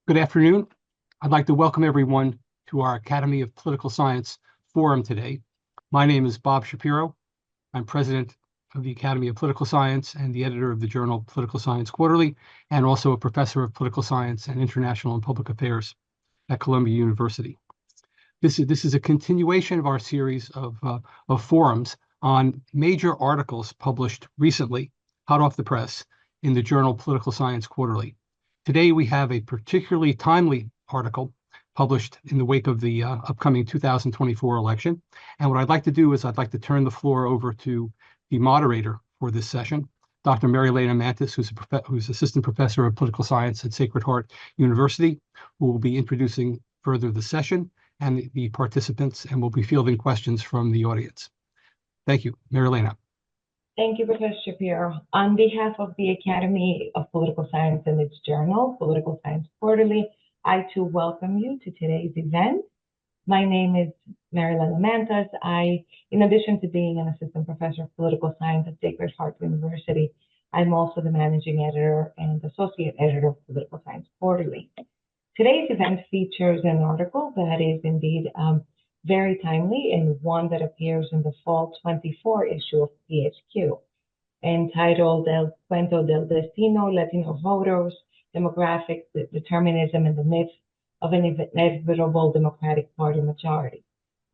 Good afternoon. I'd like to welcome everyone to our Academy of Political Science forum today. My name is Bob Shapiro. I'm president of the Academy of Political Science and the editor of the journal Political Science Quarterly, and also a professor of political science and international and public affairs at Columbia University. This is a continuation of our series of forums on major articles published recently, hot off the press, in the journal Political Science Quarterly. Today, we have a particularly timely article published in the wake of the upcoming 2024 election. And what I'd like to do is I'd like to turn the floor over to the moderator for this session, Dr. Mary Elena Mantis, who's assistant professor of political science at Sacred Heart University, who will be introducing further the session and the participants, and will be fielding questions from the audience. Thank you, Mary Elena. Thank you, Professor Shapiro. On behalf of the Academy of Political Science and its journal, Political Science Quarterly, I too welcome you to today's event. My name is Mary Elena Mantas. In addition to being an assistant professor of political science at Sacred Heart University, I'm also the managing editor and associate editor of Political Science Quarterly. Today's event features an article that is indeed very timely and one that appears in the fall 24 issue of PHQ, entitled El Cuento del Destino, Latino Voters, Demographics, Determinism, and the Myth of an Inevitable Democratic Party Majority.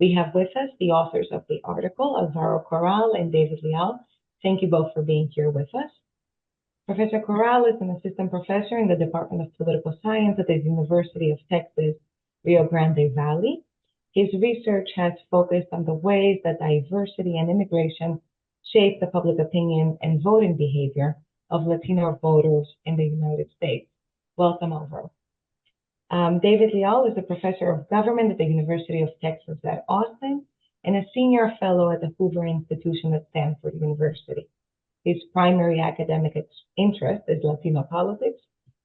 We have with us the authors of the article, Alvaro Corral and David Leal. Thank you both for being here with us. Professor Corral is an assistant professor in the Department of Political Science at the University of Texas, Rio Grande Valley. His research has focused on the ways that diversity and immigration shape the public opinion and voting behavior of Latino voters in the United States. Welcome, Alvaro. David Leal is a professor of government at the University of Texas at Austin and a senior fellow at the Hoover Institution at Stanford University. His primary academic interest is Latino politics,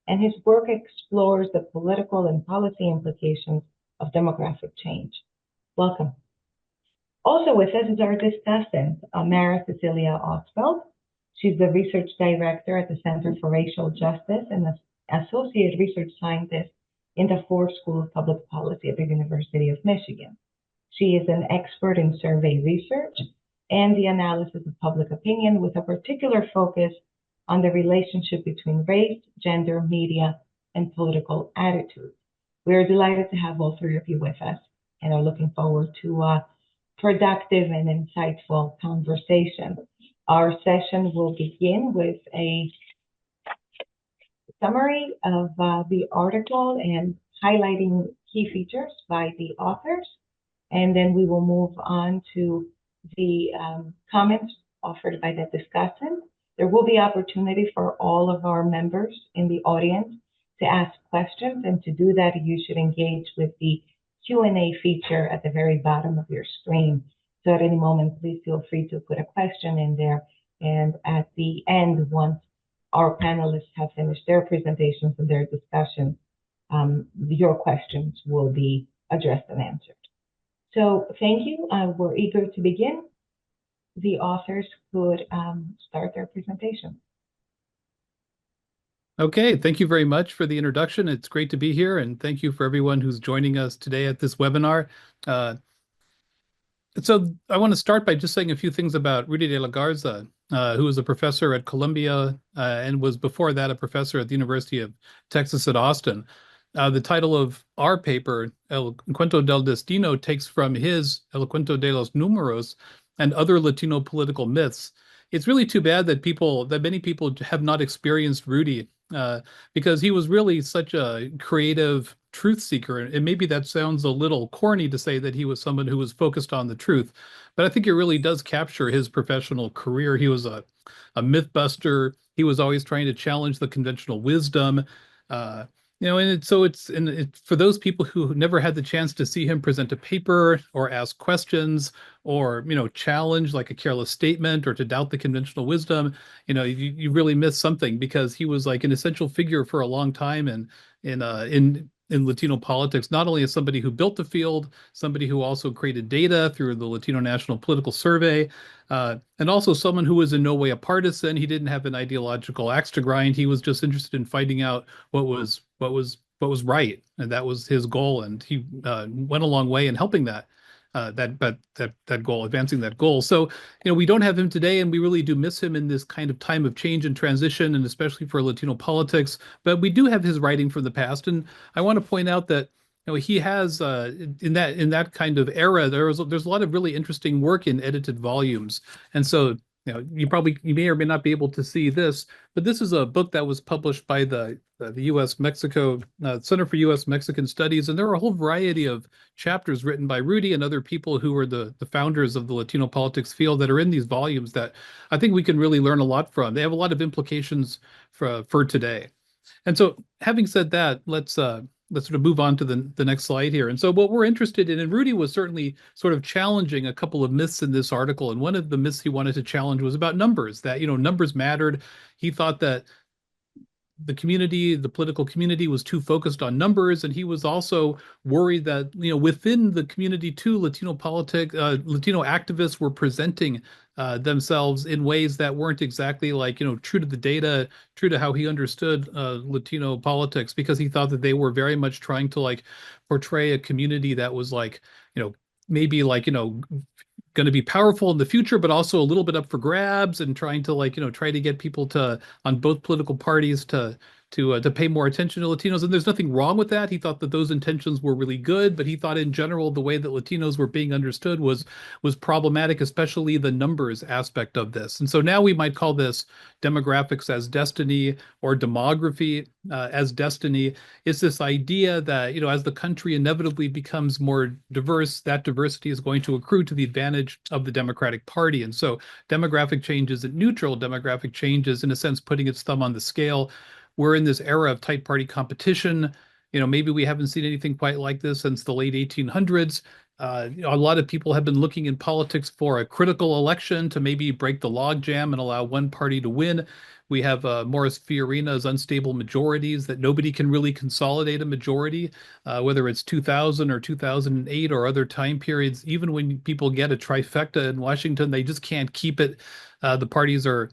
and his work explores the political and policy implications of demographic change. Welcome. Also with us is our discussant, Mara Cecilia Osfeld. She's the research director at the Center for Racial Justice and the associate research scientist in the Ford School of Public Policy at the University of Michigan. She is an expert in survey research and the analysis of public opinion, with a particular focus on the relationship between race, gender, media, and political attitudes. We are delighted to have all three of you with us and are looking forward to a productive and insightful conversation. Our session will begin with a summary of the article and highlighting key features by the authors, and then we will move on to the comments offered by the discussant. There will be opportunity for all of our members in the audience to ask questions, and to do that, you should engage with the Q&A feature at the very bottom of your screen. So at any moment, please feel free to put a question in there, and at the end, once our panelists have finished their presentations and their discussion, your questions will be addressed and answered. So thank you. We're eager to begin. The authors could start their presentation. Okay, thank you very much for the introduction. It's great to be here, and thank you for everyone who's joining us today at this webinar. So I want to start by just saying a few things about Rudy de la Garza, who was a professor at Columbia and was before that a professor at the University of Texas at Austin. The title of our paper, El Cuento del Destino, takes from his El Cuento de los Números and other Latino political myths. It's really too bad that many people have not experienced Rudy, because he was really such a creative truth seeker. And maybe that sounds a little corny to say that he was someone who was focused on the truth, but I think it really does capture his professional career. He was a myth buster. He was always trying to challenge the conventional wisdom. And for those people who never had the chance to see him present a paper or ask questions or, challenge like a careless statement or to doubt the conventional wisdom, you really miss something, because he was like an essential figure for a long time in Latino politics, not only as somebody who built the field, somebody who also created data through the Latino National Political Survey, and also someone who was in no way a partisan. He didn't have an ideological axe to grind. He was just interested in finding out what was was right, and that was his goal, and he went a long way in helping that goal, advancing that goal. So, we don't have him today, and we really do miss him in this kind of time of change and transition, and especially for Latino politics. But we do have his writing from the past, and I want to point out that he has in that kind of era there's a lot of really interesting work in edited volumes, and so you may or may not be able to see this, but this is a book that was published by the U.S. Mexico Center for U.S. Mexican Studies, and there are a whole variety of chapters written by Rudy and other people who were the founders of the Latino politics field that are in these volumes that I think we can really learn a lot from. They have a lot of implications for today. And so, having said that, let's sort of move on to the next slide here. And so, what we're interested in, and Rudy was certainly sort of challenging a couple of myths in this article. And one of the myths he wanted to challenge was about numbers. That numbers mattered. He thought that the political community was too focused on numbers, and he was also worried that within the community too, Latino activists were presenting themselves in ways that weren't exactly like true to the data, true to how he understood Latino politics, because he thought that they were very much trying to like portray a community that was like maybe like going to be powerful in the future, but also a little bit up for grabs, and trying to like try to get people to on both political parties to pay more attention to Latinos. And there's nothing wrong with that. He thought that those intentions were really good, but he thought in general the way that Latinos were being understood was problematic, especially the numbers aspect of this. And so now we might call this demographics as destiny, or demography as destiny. It's this idea that as the country inevitably becomes more diverse, that diversity is going to accrue to the advantage of the Democratic Party. And so demographic change isn't neutral. Demographic change is, in a sense, putting its thumb on the scale. We're in this era of tight party competition. Maybe we haven't seen anything quite like this since the late 1800s. A lot of people have been looking in politics for a critical election to maybe break the logjam and allow one party to win. We have Morris Fiorina's unstable majorities, that nobody can really consolidate a majority, whether it's 2000 or 2008 or other time periods. Even when people get a trifecta in Washington, they just can't keep it. The parties are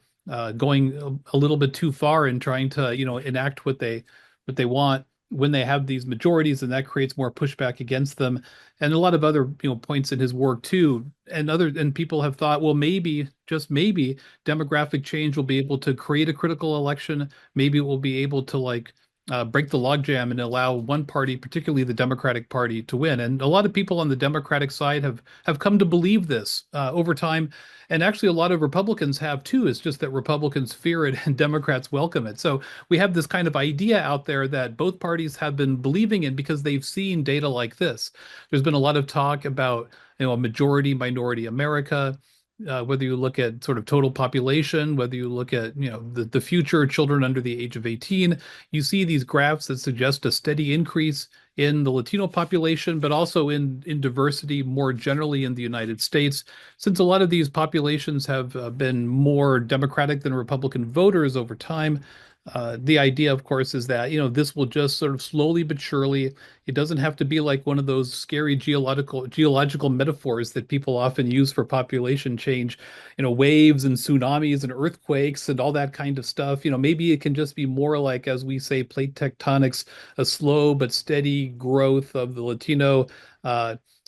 going a little bit too far in trying to enact what they want when they have these majorities, and that creates more pushback against them. And a lot of other points in his work too, and people have thought, well, maybe, just maybe, demographic change will be able to create a critical election. Maybe it will be able to like break the logjam and allow one party, particularly the Democratic Party, to win. And a lot of people on the Democratic side have come to believe this over time. And actually, a lot of Republicans have too. It's just that Republicans fear it and Democrats welcome it. So we have this kind of idea out there that both parties have been believing in because they've seen data like this. There's been a lot of talk about a majority minority America. Whether you look at sort of total population, whether you look at the future children under the age of 18, you see these graphs that suggest a steady increase in the Latino population, but also in diversity more generally in the United States. Since a lot of these populations have been more Democratic than Republican voters over time, the idea, of course, is that this will just sort of slowly but surely. It doesn't have to be like one of those scary geological metaphors that people often use for population change, waves and tsunamis and earthquakes and all that kind of stuff. Maybe it can just be more like, as we say, plate tectonics, a slow but steady growth of the Latino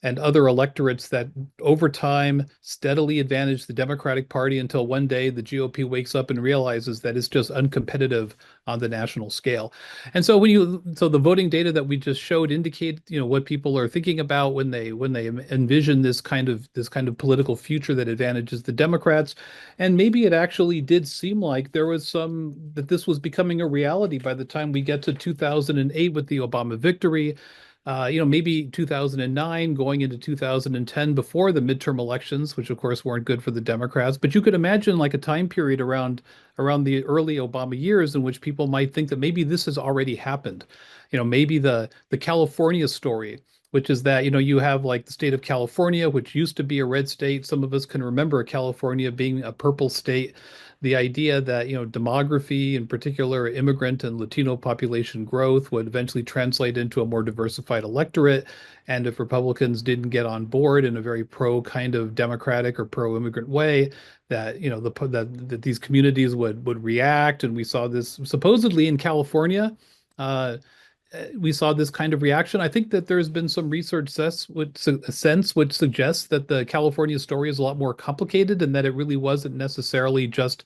and other electorates that over time steadily advantage the Democratic Party until one day the GOP wakes up and realizes that it's just uncompetitive on the national scale. And so the voting data that we just showed indicate what people are thinking about when they envision this kind of political future that advantages the Democrats. And maybe it actually did seem like there was that this was becoming a reality by the time we get to 2008 with the Obama victory. Maybe 2009 going into 2010 before the midterm elections, which of course weren't good for the Democrats. But you could imagine like a time period around the early Obama years in which people might think that maybe this has already happened. Maybe the California story, which is that you have like the state of California, which used to be a red state. Some of us can remember California being a purple state. The idea that demography, in particular immigrant and Latino population growth, would eventually translate into a more diversified electorate, and if Republicans didn't get on board in a very pro kind of democratic or pro immigrant way, that that these communities would react. And we saw this supposedly in California. we saw this kind of reaction. I think that there's been some research sense which suggests that the California story is a lot more complicated and that it really wasn't necessarily just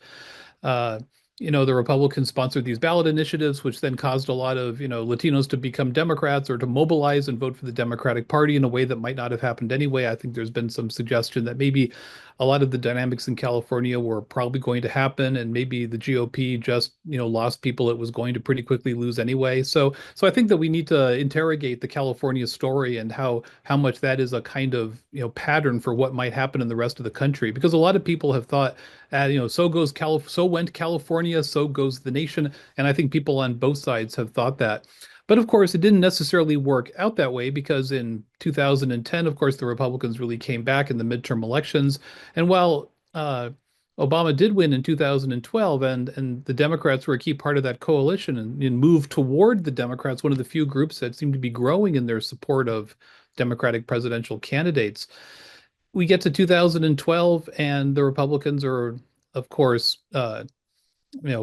uh, the Republicans sponsored these ballot initiatives, which then caused a lot of, Latinos to become Democrats or to mobilize and vote for the Democratic Party in a way that might not have happened anyway. I think there's been some suggestion that maybe a lot of the dynamics in California were probably going to happen, and maybe the GOP just, lost people it was going to pretty quickly lose anyway. So I think that we need to interrogate the California story and how much that is a kind of, pattern for what might happen in the rest of the country, because a lot of people have thought, so went California, so goes the nation. And I think people on both sides have thought that. But of course, it didn't necessarily work out that way, because in 2010, of course, the Republicans really came back in the midterm elections. And while Obama did win in 2012, and the Democrats were a key part of that coalition and moved toward the Democrats, one of the few groups that seemed to be growing in their support of Democratic presidential candidates. We get to 2012, and the Republicans are, of course,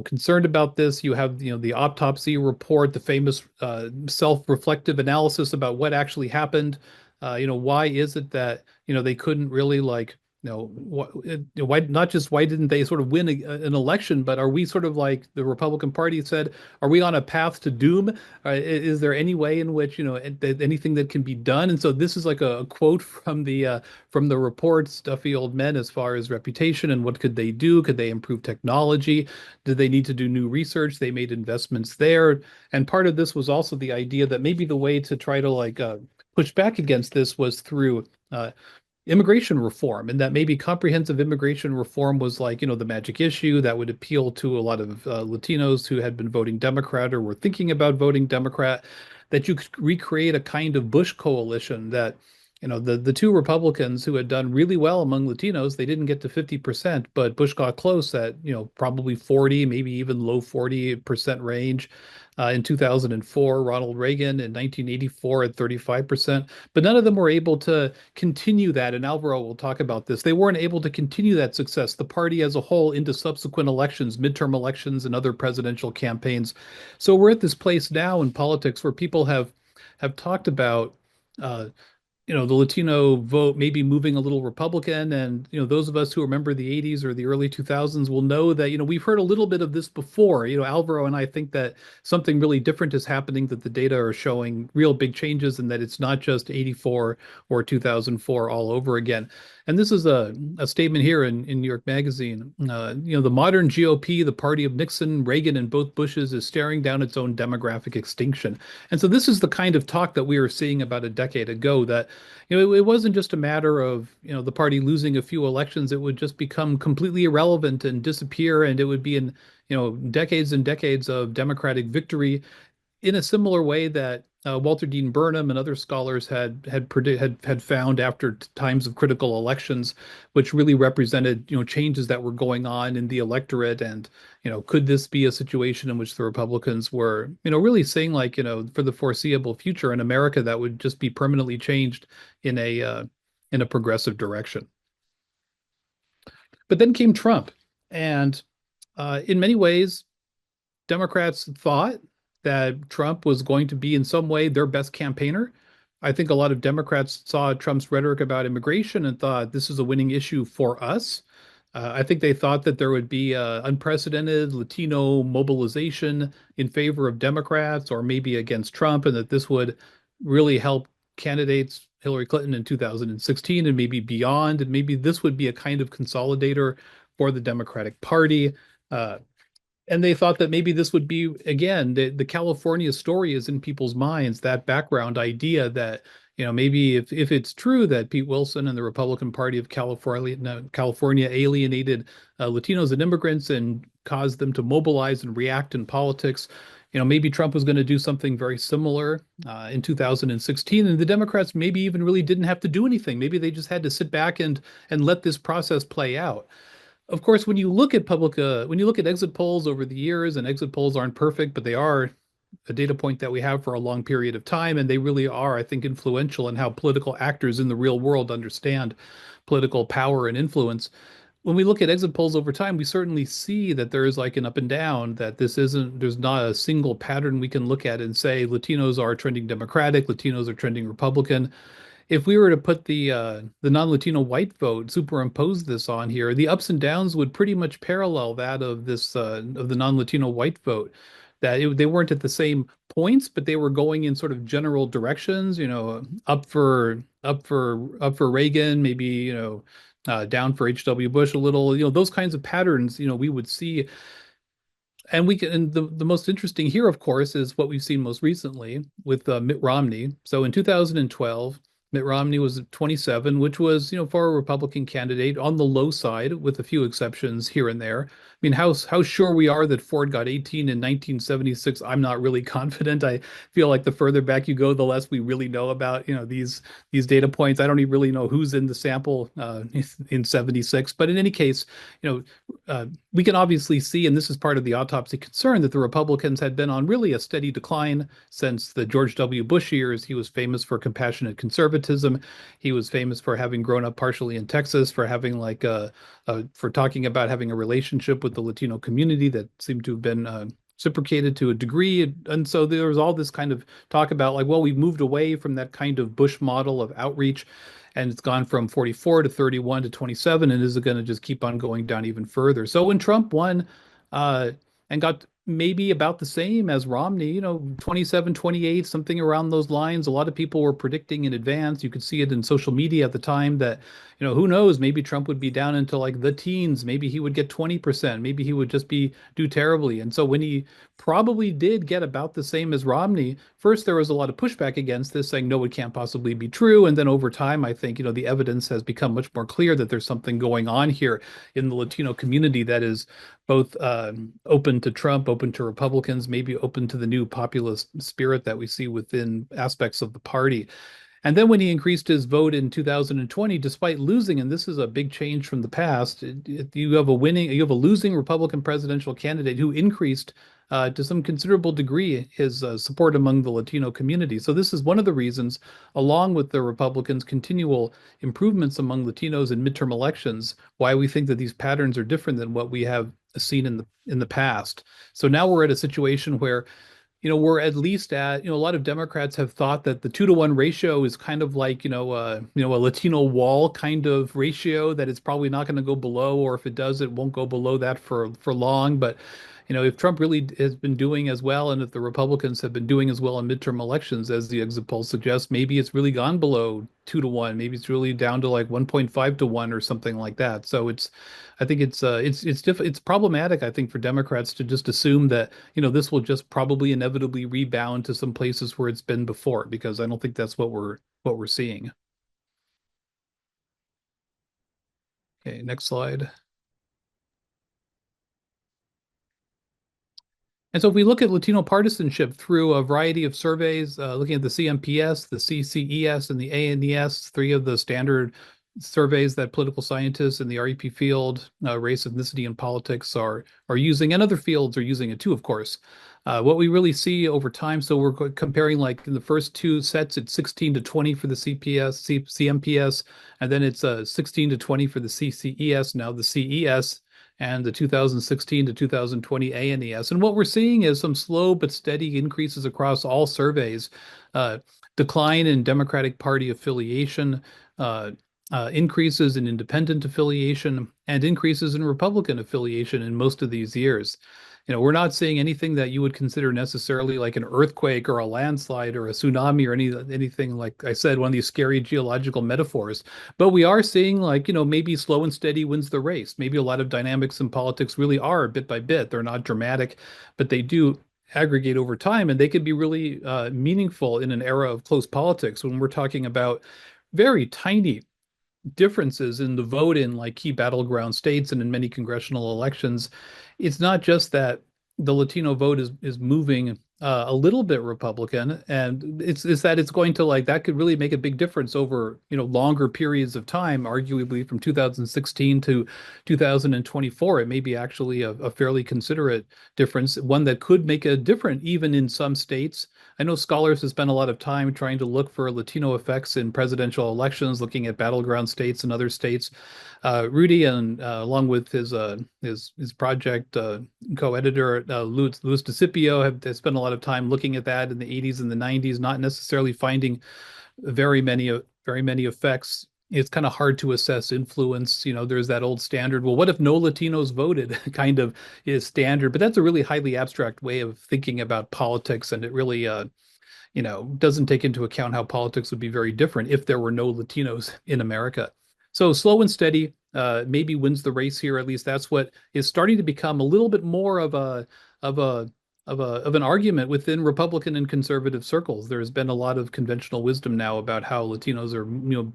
concerned about this. You have, the autopsy report, the famous self-reflective analysis about what actually happened. Why is it that, they couldn't really why not just why didn't they sort of win an election, but are we sort of like the Republican Party said, are we on a path to doom? Is there any way in which, anything that can be done? And so this is like a quote from the report, stuffy old men, as far as reputation and what could they do? Could they improve technology? Did they need to do new research? They made investments there. And part of this was also the idea that maybe the way to try to push back against this was through immigration reform, and that maybe comprehensive immigration reform was the magic issue that would appeal to a lot of Latinos who had been voting Democrat or were thinking about voting Democrat, that you could recreate a kind of Bush coalition that, the two Republicans who had done really well among Latinos, they didn't get to 50%, but Bush got close at, probably 40, maybe even low 40% range. In 2004, Ronald Reagan in 1984 at 35%, but none of them were able to continue that. And Alvaro will talk about this. They weren't able to continue that success, the party as a whole, into subsequent elections, midterm elections, and other presidential campaigns. So we're at this place now in politics where people have talked about uh, the Latino vote maybe moving a little Republican. And, those of us who remember the 80s or the early 2000s will know that, we've heard a little bit of this before. Alvaro and I think that something really different is happening, that the data are showing real big changes, and that it's not just 84 or 2004 all over again. And this is a statement here in New York Magazine. The modern GOP, the party of Nixon, Reagan, and both Bushes, is staring down its own demographic extinction. And so this is the kind of talk that we were seeing about a decade ago, that, it wasn't just a matter of, the party losing a few elections. It would just become completely irrelevant and disappear. And it would be in, decades and decades of Democratic victory, in a similar way that Walter Dean Burnham and other scholars had found after times of critical elections, which really represented, changes that were going on in the electorate. And, could this be a situation in which the Republicans were, really saying, for the foreseeable future in America, that would just be permanently changed in a progressive direction. But then came Trump, and in many ways, Democrats thought that Trump was going to be in some way their best campaigner. I think a lot of Democrats saw Trump's rhetoric about immigration and thought this is a winning issue for us. I think they thought that there would be unprecedented Latino mobilization in favor of Democrats or maybe against Trump, and that this would really help candidates Hillary Clinton in 2016 and maybe beyond. And maybe this would be a kind of consolidator for the Democratic Party. And they thought that maybe this would be, again, the California story is in people's minds, that background idea that, maybe if it's true that Pete Wilson and the Republican Party of California alienated Latinos and immigrants and caused them to mobilize and react in politics, maybe Trump was going to do something very similar in 2016. And the Democrats maybe even really didn't have to do anything. Maybe they just had to sit back and let this process play out. Of course, when you look at exit polls over the years, and exit polls aren't perfect, but they are a data point that we have for a long period of time, and they really are, I think, influential in how political actors in the real world understand political power and influence. when we look at exit polls over time, we certainly see that there is like an up and down, that there's not a single pattern we can look at and say Latinos are trending Democratic, Latinos are trending Republican. If we were to put the non-Latino white vote, superimpose this on here, the ups and downs would pretty much parallel that of this of the non-Latino white vote. They weren't at the same points, but they were going in sort of general directions. Up for Reagan, maybe down for H.W. Bush a little. Those kinds of patterns. We would see, and the most interesting here, of course, is what we've seen most recently with Mitt Romney. So in 2012, Mitt Romney was at 27, which was, for a Republican candidate on the low side, with a few exceptions here and there. I mean, how sure we are that Ford got 18 in 1976, I'm not really confident. I feel like the further back you go, the less we really know about, these data points. I don't even really know who's in the sample in 76. But in any case, we can obviously see, and this is part of the autopsy concern, that the Republicans had been on really a steady decline since the George W. Bush years. He was famous for compassionate conservatism. He was famous for having grown up partially in Texas, for having for talking about having a relationship with the Latino community that seemed to have been reciprocated to a degree. And so there was all this kind of talk about like, well, we've moved away from that kind of Bush model of outreach, and it's gone from 44 to 31 to 27, and is it going to just keep on going down even further? So when Trump won uh, and got maybe about the same as Romney, 27, 28, something around those lines, a lot of people were predicting in advance. You could see it in social media at the time that, who knows, maybe Trump would be down into like the teens, maybe he would get 20%, maybe he would just do terribly. And so when he probably did get about the same as Romney, first there was a lot of pushback against this, saying no, it can't possibly be true. And then over time, I think, the evidence has become much more clear that there's something going on here in the Latino community that is both open to Trump, open to Republicans, maybe open to the new populist spirit that we see within aspects of the party. And then when he increased his vote in 2020, despite losing, and this is a big change from the past, you have a losing Republican presidential candidate who increased to some considerable degree his support among the Latino community. So this is one of the reasons, along with the Republicans' continual improvements among Latinos in midterm elections, why we think that these patterns are different than what we have seen in the past. So now we're at a situation where we're at least at, a lot of Democrats have thought that the 2-to-1 ratio is kind of like, a Latino wall kind of ratio that it's probably not going to go below, or if it does, it won't go below that for long. But, if Trump really has been doing as well, and if the Republicans have been doing as well in midterm elections, as the exit polls suggest, maybe it's really gone below 2-to-1. Maybe it's really down to like 1.5-to-1 or something like that. So I think it's problematic, I think, for Democrats to just assume that, this will just probably inevitably rebound to some places where it's been before, because I don't think that's what we're seeing. Okay, next slide. And so if we look at Latino partisanship through a variety of surveys, looking at the CMPS, the CCES, and the ANES, three of the standard surveys that political scientists in the REP field, race, ethnicity, and politics are using, and other fields are using it too, of course. What we really see over time, so we're comparing like in the first two sets, it's 16 to 20 for the CMPS, and then it's 16 to 20 for the CCES, now the CES, and the 2016 to 2020 ANES. And what we're seeing is some slow but steady increases across all surveys, decline in Democratic Party affiliation, increases in independent affiliation, and increases in Republican affiliation in most of these years. We're not seeing anything that you would consider necessarily like an earthquake or a landslide or a tsunami or anything, like I said, one of these scary geological metaphors. But we are seeing like, maybe slow and steady wins the race. Maybe a lot of dynamics in politics really are bit by bit. They're not dramatic, but they do aggregate over time, and they could be really meaningful in an era of close politics when we're talking about very tiny differences in the vote in like key battleground states and in many congressional elections. It's not just that the Latino vote is moving a little bit Republican, and it's that it's going to like that could really make a big difference over, longer periods of time, arguably from 2016 to 2024. It may be actually a fairly considerate difference, one that could make a difference even in some states. I know scholars have spent a lot of time trying to look for Latino effects in presidential elections, looking at battleground states and other states. Rudy and along with his project co-editor Louis DeCipio have spent a lot of time looking at that in the 80s and the 90s, not necessarily finding very many effects. It's kind of hard to assess influence. There's that old standard. Well, what if no Latinos voted? Kind of is standard, but that's a really highly abstract way of thinking about politics, and it really doesn't take into account how politics would be very different if there were no Latinos in America. So slow and steady maybe wins the race here. At least that's what is starting to become a little bit more of a of an argument within Republican and conservative circles. There's been a lot of conventional wisdom now about how Latinos are,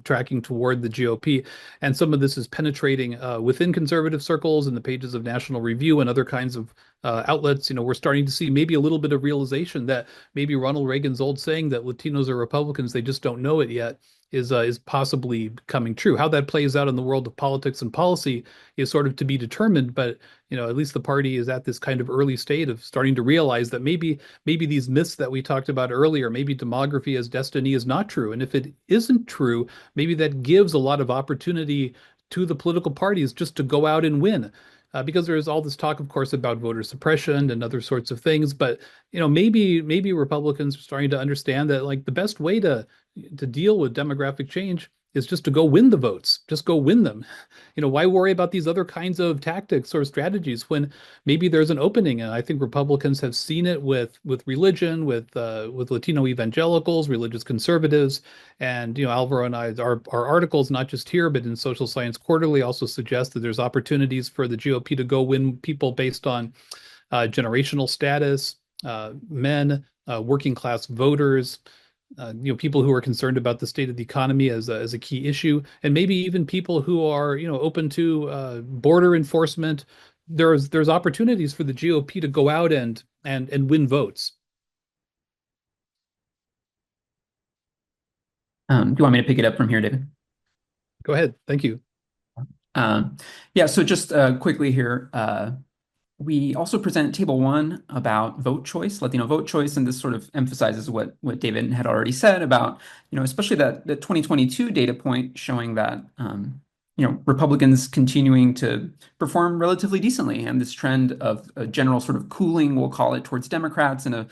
tracking toward the GOP, and some of this is penetrating within conservative circles in the pages of National Review and other kinds of outlets. We're starting to see maybe a little bit of realization that maybe Ronald Reagan's old saying that Latinos are Republicans, they just don't know it yet, is possibly becoming true. How that plays out in the world of politics and policy is sort of to be determined, but at least the party is at this kind of early state of starting to realize that maybe these myths that we talked about earlier, maybe demography as destiny is not true. And if it isn't true, maybe that gives a lot of opportunity to the political parties just to go out and win. Because there's all this talk, of course, about voter suppression and other sorts of things. But maybe Republicans are starting to understand that like the best way to deal with demographic change is just to go win the votes, just go win them. Why worry about these other kinds of tactics or strategies when maybe there's an opening? And I think Republicans have seen it with religion, with Latino evangelicals, religious conservatives, and Alvaro and our articles, not just here but in Social Science Quarterly, also suggest that there's opportunities for the GOP to go win people based on generational status, men, working class voters, people who are concerned about the state of the economy as a key issue, and maybe even people who are, open to border enforcement. There's opportunities for the GOP to go out and win votes. Do you want me to pick it up from here, David? Go ahead. Thank you. Yeah, so just quickly here, we also present table 1 about vote choice, Latino vote choice, and this sort of emphasizes what David had already said about, especially that the 2022 data point showing that, Republicans continuing to perform relatively decently, and this trend of a general sort of cooling, we'll call it, towards Democrats and a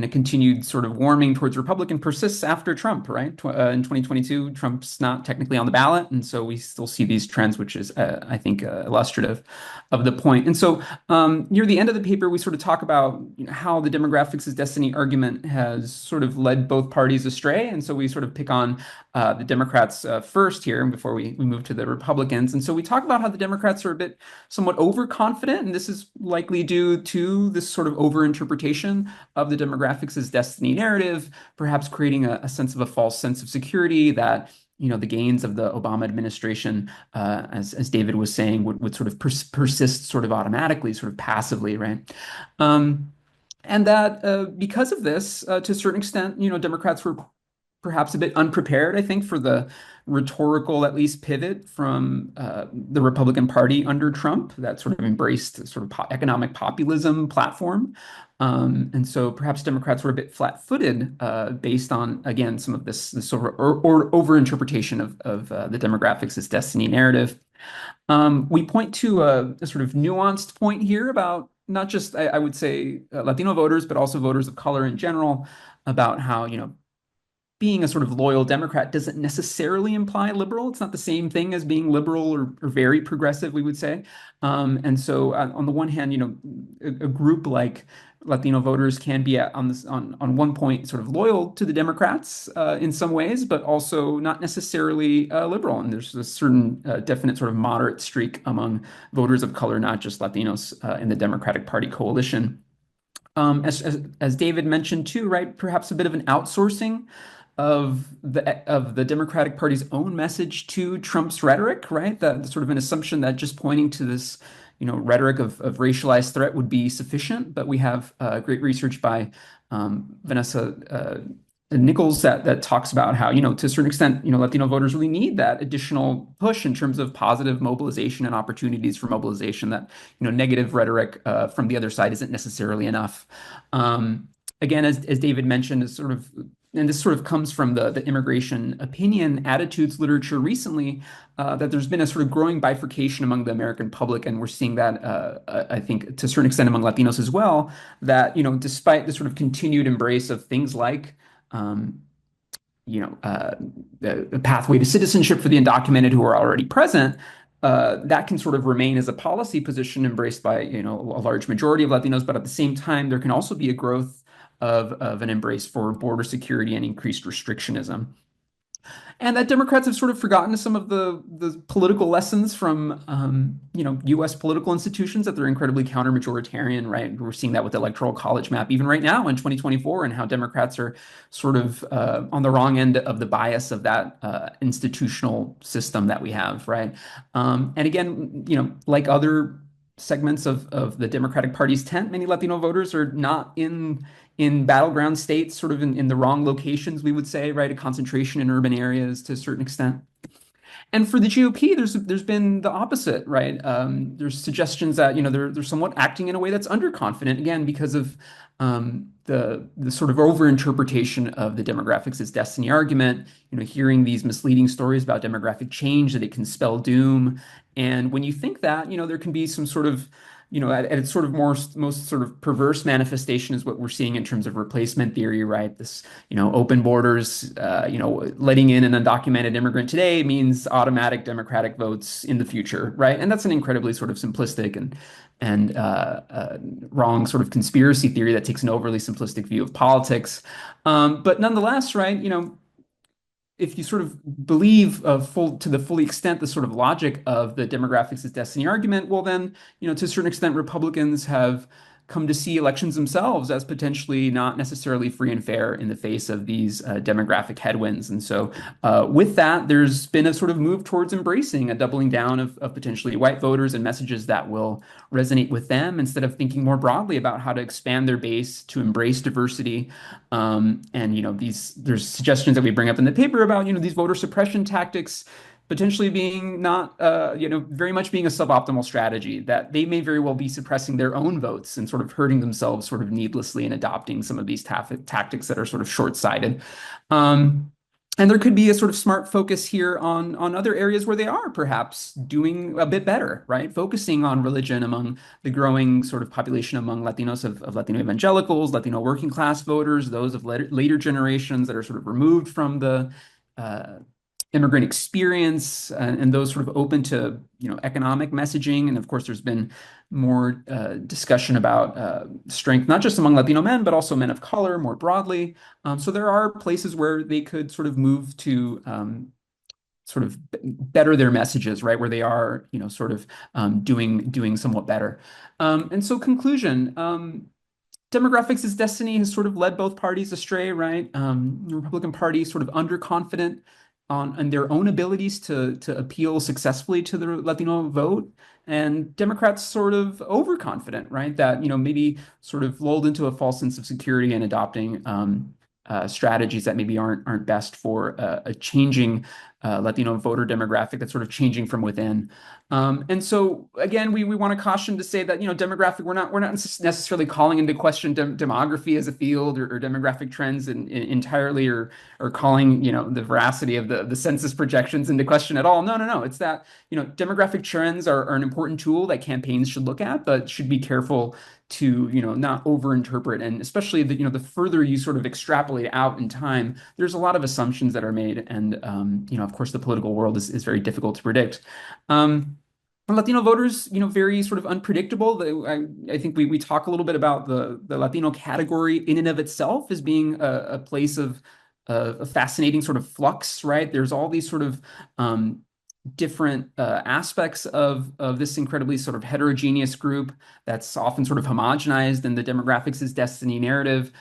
continued sort of warming towards Republican persists after Trump, right? In 2022, Trump's not technically on the ballot, and so we still see these trends, which is, I think, illustrative of the point. And so near the end of the paper, we sort of talk about how the demographics as destiny argument has sort of led both parties astray, and so we sort of pick on the Democrats first here before we move to the Republicans. And so we talk about how the Democrats are a bit somewhat overconfident, and this is likely due to this sort of overinterpretation of the demographics as destiny narrative, perhaps creating a sense of a false sense of security that the gains of the Obama administration, as David was saying, would sort of persist sort of automatically, sort of passively, right? And that because of this, to a certain extent, Democrats were perhaps a bit unprepared, I think, for the rhetorical, at least, pivot from the Republican Party under Trump that sort of embraced sort of economic populism platform. And so perhaps Democrats were a bit flat-footed based on, again, some of this sort of or over-interpretation of the demographics as destiny narrative. We point to a sort of nuanced point here about not just, I would say, Latino voters, but also voters of color in general, about how, being a sort of loyal Democrat doesn't necessarily imply liberal. It's not the same thing as being liberal or very progressive, we would say. And so on the one hand, a group like Latino voters can be on one point sort of loyal to the Democrats in some ways, but also not necessarily liberal. And there's a certain definite sort of moderate streak among voters of color, not just Latinos in the Democratic Party coalition. As David mentioned too, right, perhaps a bit of an outsourcing of the Democratic Party's own message to Trump's rhetoric, right? The sort of an assumption that just pointing to this, rhetoric of racialized threat would be sufficient, but we have great research by Vanessa Nichols that talks about how, to a certain extent, Latino voters really need that additional push in terms of positive mobilization and opportunities for mobilization, that, negative rhetoric from the other side isn't necessarily enough. Again, as David mentioned, is sort of, and this sort of comes from the immigration opinion attitudes literature recently, that there's been a sort of growing bifurcation among the American public, and we're seeing that, I think, to a certain extent among Latinos as well, that, despite the sort of continued embrace of things like the pathway to citizenship for the undocumented who are already present, that can sort of remain as a policy position embraced by a large majority of Latinos, but at the same time, there can also be a growth of an embrace for border security and increased restrictionism. And that Democrats have sort of forgotten some of the political lessons from U.S. political institutions, that they're incredibly counter-majoritarian, right? We're seeing that with the Electoral College map even right now in 2024, and how Democrats are sort of on the wrong end of the bias of that institutional system that we have, right? And again, like other segments of the Democratic Party's tent, many Latino voters are not in battleground states, sort of in the wrong locations, we would say, right? A concentration in urban areas to a certain extent. And for the GOP, there's been the opposite, right? There's suggestions that they're somewhat acting in a way that's underconfident, again, because of the sort of overinterpretation of the demographics as destiny argument. Hearing these misleading stories about demographic change, that it can spell doom. And when you think that, there can be some sort of at its sort of most sort of perverse manifestation is what we're seeing in terms of replacement theory, right? This, open borders, letting in an undocumented immigrant today means automatic Democratic votes in the future, right? And that's an incredibly sort of simplistic and wrong sort of conspiracy theory that takes an overly simplistic view of politics. But nonetheless, right, if you sort of believe to the fully extent the sort of logic of the demographics as destiny argument, well then, to a certain extent, Republicans have come to see elections themselves as potentially not necessarily free and fair in the face of these demographic headwinds. And so with that, there's been a sort of move towards embracing a doubling down of potentially white voters and messages that will resonate with them, instead of thinking more broadly about how to expand their base to embrace diversity. And there's suggestions that we bring up in the paper about these voter suppression tactics potentially being not, very much being a suboptimal strategy, that they may very well be suppressing their own votes and sort of hurting themselves sort of needlessly in adopting some of these tactics that are sort of short-sighted. And there could be a sort of smart focus here on other areas where they are perhaps doing a bit better, right? Focusing on religion among the growing sort of population among Latinos, of Latino evangelicals, Latino working class voters, those of later generations that are sort of removed from the immigrant experience, and those sort of open to economic messaging. And of course, there's been more discussion about strength, not just among Latino men, but also men of color more broadly. So there are places where they could sort of move to sort of better their messages, right? Where they are, sort of doing somewhat better. And so conclusion. Demographics as destiny has sort of led both parties astray, right? The Republican Party sort of underconfident on their own abilities to appeal successfully to the Latino vote, and Democrats sort of overconfident, right? That maybe sort of lulled into a false sense of security and adopting strategies that maybe aren't best for a changing Latino voter demographic that's sort of changing from within. And so again, we want to caution to say that demographic, we're not necessarily calling into question demography as a field or demographic trends entirely, or calling the veracity of the census projections into question at all. No. It's that demographic trends are an important tool that campaigns should look at, but should be careful to not overinterpret. And especially the further you sort of extrapolate out in time, there's a lot of assumptions that are made, and of course the political world is very difficult to predict. Latino voters, very sort of unpredictable. I think we talk a little bit about the Latino category in and of itself as being a place of a fascinating sort of flux, right? There's all these sort of different aspects of this incredibly sort of heterogeneous group that's often sort of homogenized in the demographics is destiny narrative,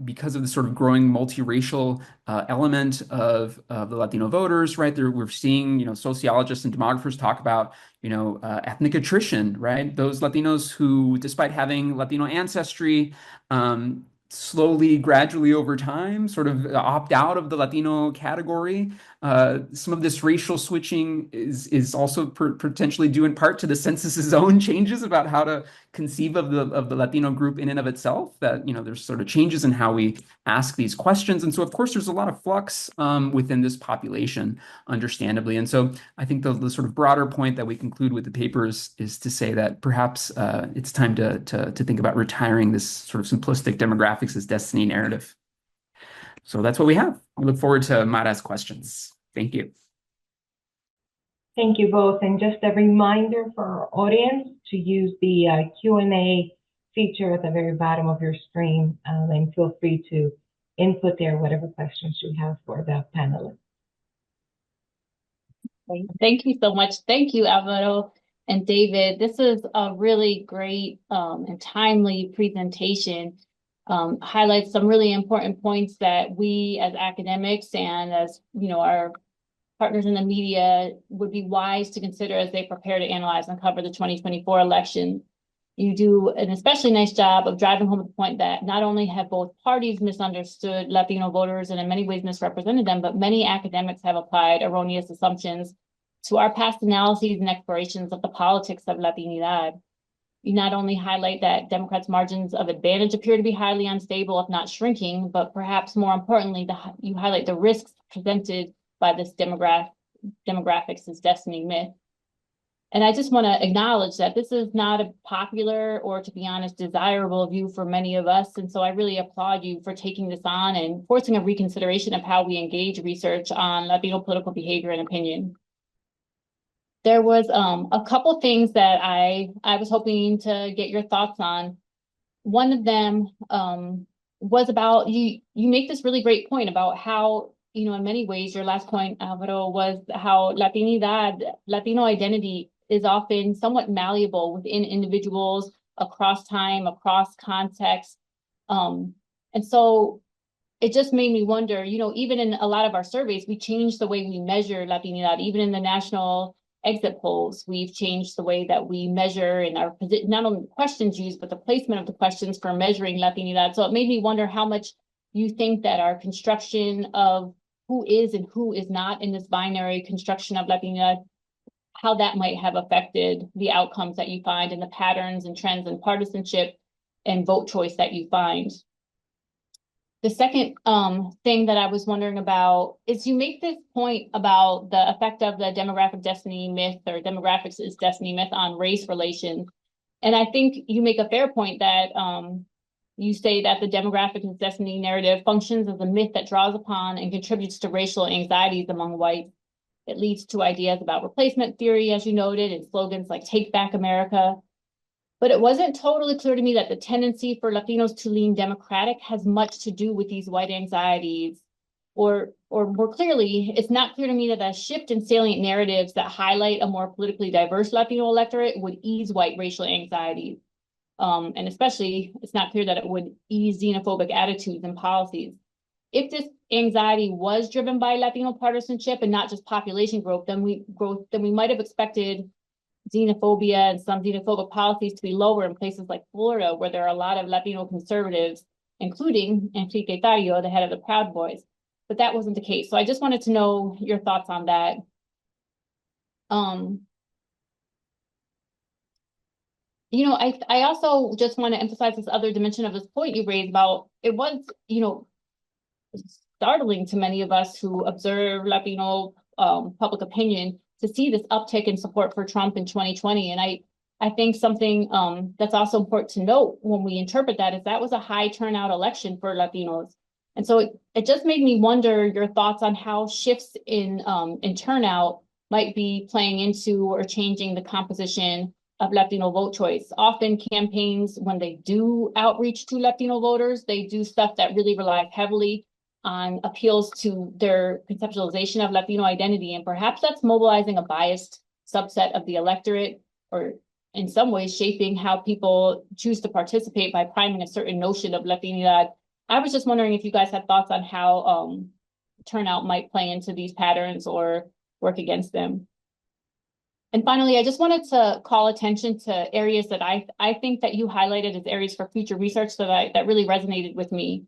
because of the sort of growing multiracial element of the Latino voters, right? We're seeing, sociologists and demographers talk about, ethnic attrition, right? Those Latinos who, despite having Latino ancestry, slowly, gradually over time, sort of opt out of the Latino category. Some of this racial switching is also potentially due in part to the census's own changes about how to conceive of the Latino group in and of itself. That there's sort of changes in how we ask these questions, and so of course there's a lot of flux within this population, understandably. And so I think the sort of broader point that we conclude with the papers is to say that perhaps it's time to think about retiring this sort of simplistic demographics as destiny narrative. So that's what we have. We look forward to Mara's questions. Thank you. Thank you both. And just a reminder for our audience to use the Q&A feature at the very bottom of your screen, and feel free to input there whatever questions you have for the panelists. Thank you so much. Thank you, Alvaro and David. This is a really great and timely presentation. Highlights some really important points that we as academics and as our partners in the media would be wise to consider as they prepare to analyze and cover the 2024 election. You do an especially nice job of driving home the point that not only have both parties misunderstood Latino voters and in many ways misrepresented them, but many academics have applied erroneous assumptions to our past analyses and explorations of the politics of Latinidad. You not only highlight that Democrats' margins of advantage appear to be highly unstable, if not shrinking, but perhaps more importantly, you highlight the risks presented by this demographics as destiny myth. And I just want to acknowledge that this is not a popular or, to be honest, desirable view for many of us. And so I really applaud you for taking this on and forcing a reconsideration of how we engage research on Latino political behavior and opinion. There was a couple things that I was hoping to get your thoughts on. One of them was about, you make this really great point about how, in many ways, your last point, Alvaro, was how Latino identity is often somewhat malleable within individuals across time, across context. And so it just made me wonder, even in a lot of our surveys, we changed the way we measure Latinidad. Even in the national exit polls, we've changed the way that we measure in our not only questions used, but the placement of the questions for measuring Latinidad. So it made me wonder how much you think that our construction of who is and who is not in this binary construction of Latinidad, how that might have affected the outcomes that you find and the patterns and trends and partisanship and vote choice that you find. The second thing that I was wondering about is you make this point about the effect of the demographic destiny myth, or demographics is destiny myth, on race relations. And I think you make a fair point that you say that the demographic is destiny narrative functions as a myth that draws upon and contributes to racial anxieties among whites. It leads to ideas about replacement theory, as you noted, and slogans like "Take Back America." But it wasn't totally clear to me that the tendency for Latinos to lean Democratic has much to do with these white anxieties. Or more clearly, it's not clear to me that a shift in salient narratives that highlight a more politically diverse Latino electorate would ease white racial anxieties. And especially, it's not clear that it would ease xenophobic attitudes and policies. If this anxiety was driven by Latino partisanship and not just population growth, then we might have expected xenophobia and some xenophobic policies to be lower in places like Florida, where there are a lot of Latino conservatives, including Enrique Tarrio, the head of the Proud Boys. But that wasn't the case. So I just wanted to know your thoughts on that. I also just want to emphasize this other dimension of this point you raised about, it was, startling to many of us who observe Latino public opinion to see this uptick in support for Trump in 2020. And I think something that's also important to note when we interpret that is that was a high turnout election for Latinos. And so it just made me wonder your thoughts on how shifts in turnout might be playing into or changing the composition of Latino vote choice. Often campaigns, when they do outreach to Latino voters, they do stuff that really relies heavily on appeals to their conceptualization of Latino identity, and perhaps that's mobilizing a biased subset of the electorate, or in some ways shaping how people choose to participate by priming a certain notion of Latinidad. I was just wondering if you guys had thoughts on how turnout might play into these patterns or work against them. And finally, I just wanted to call attention to areas that I think that you highlighted as areas for future research that really resonated with me.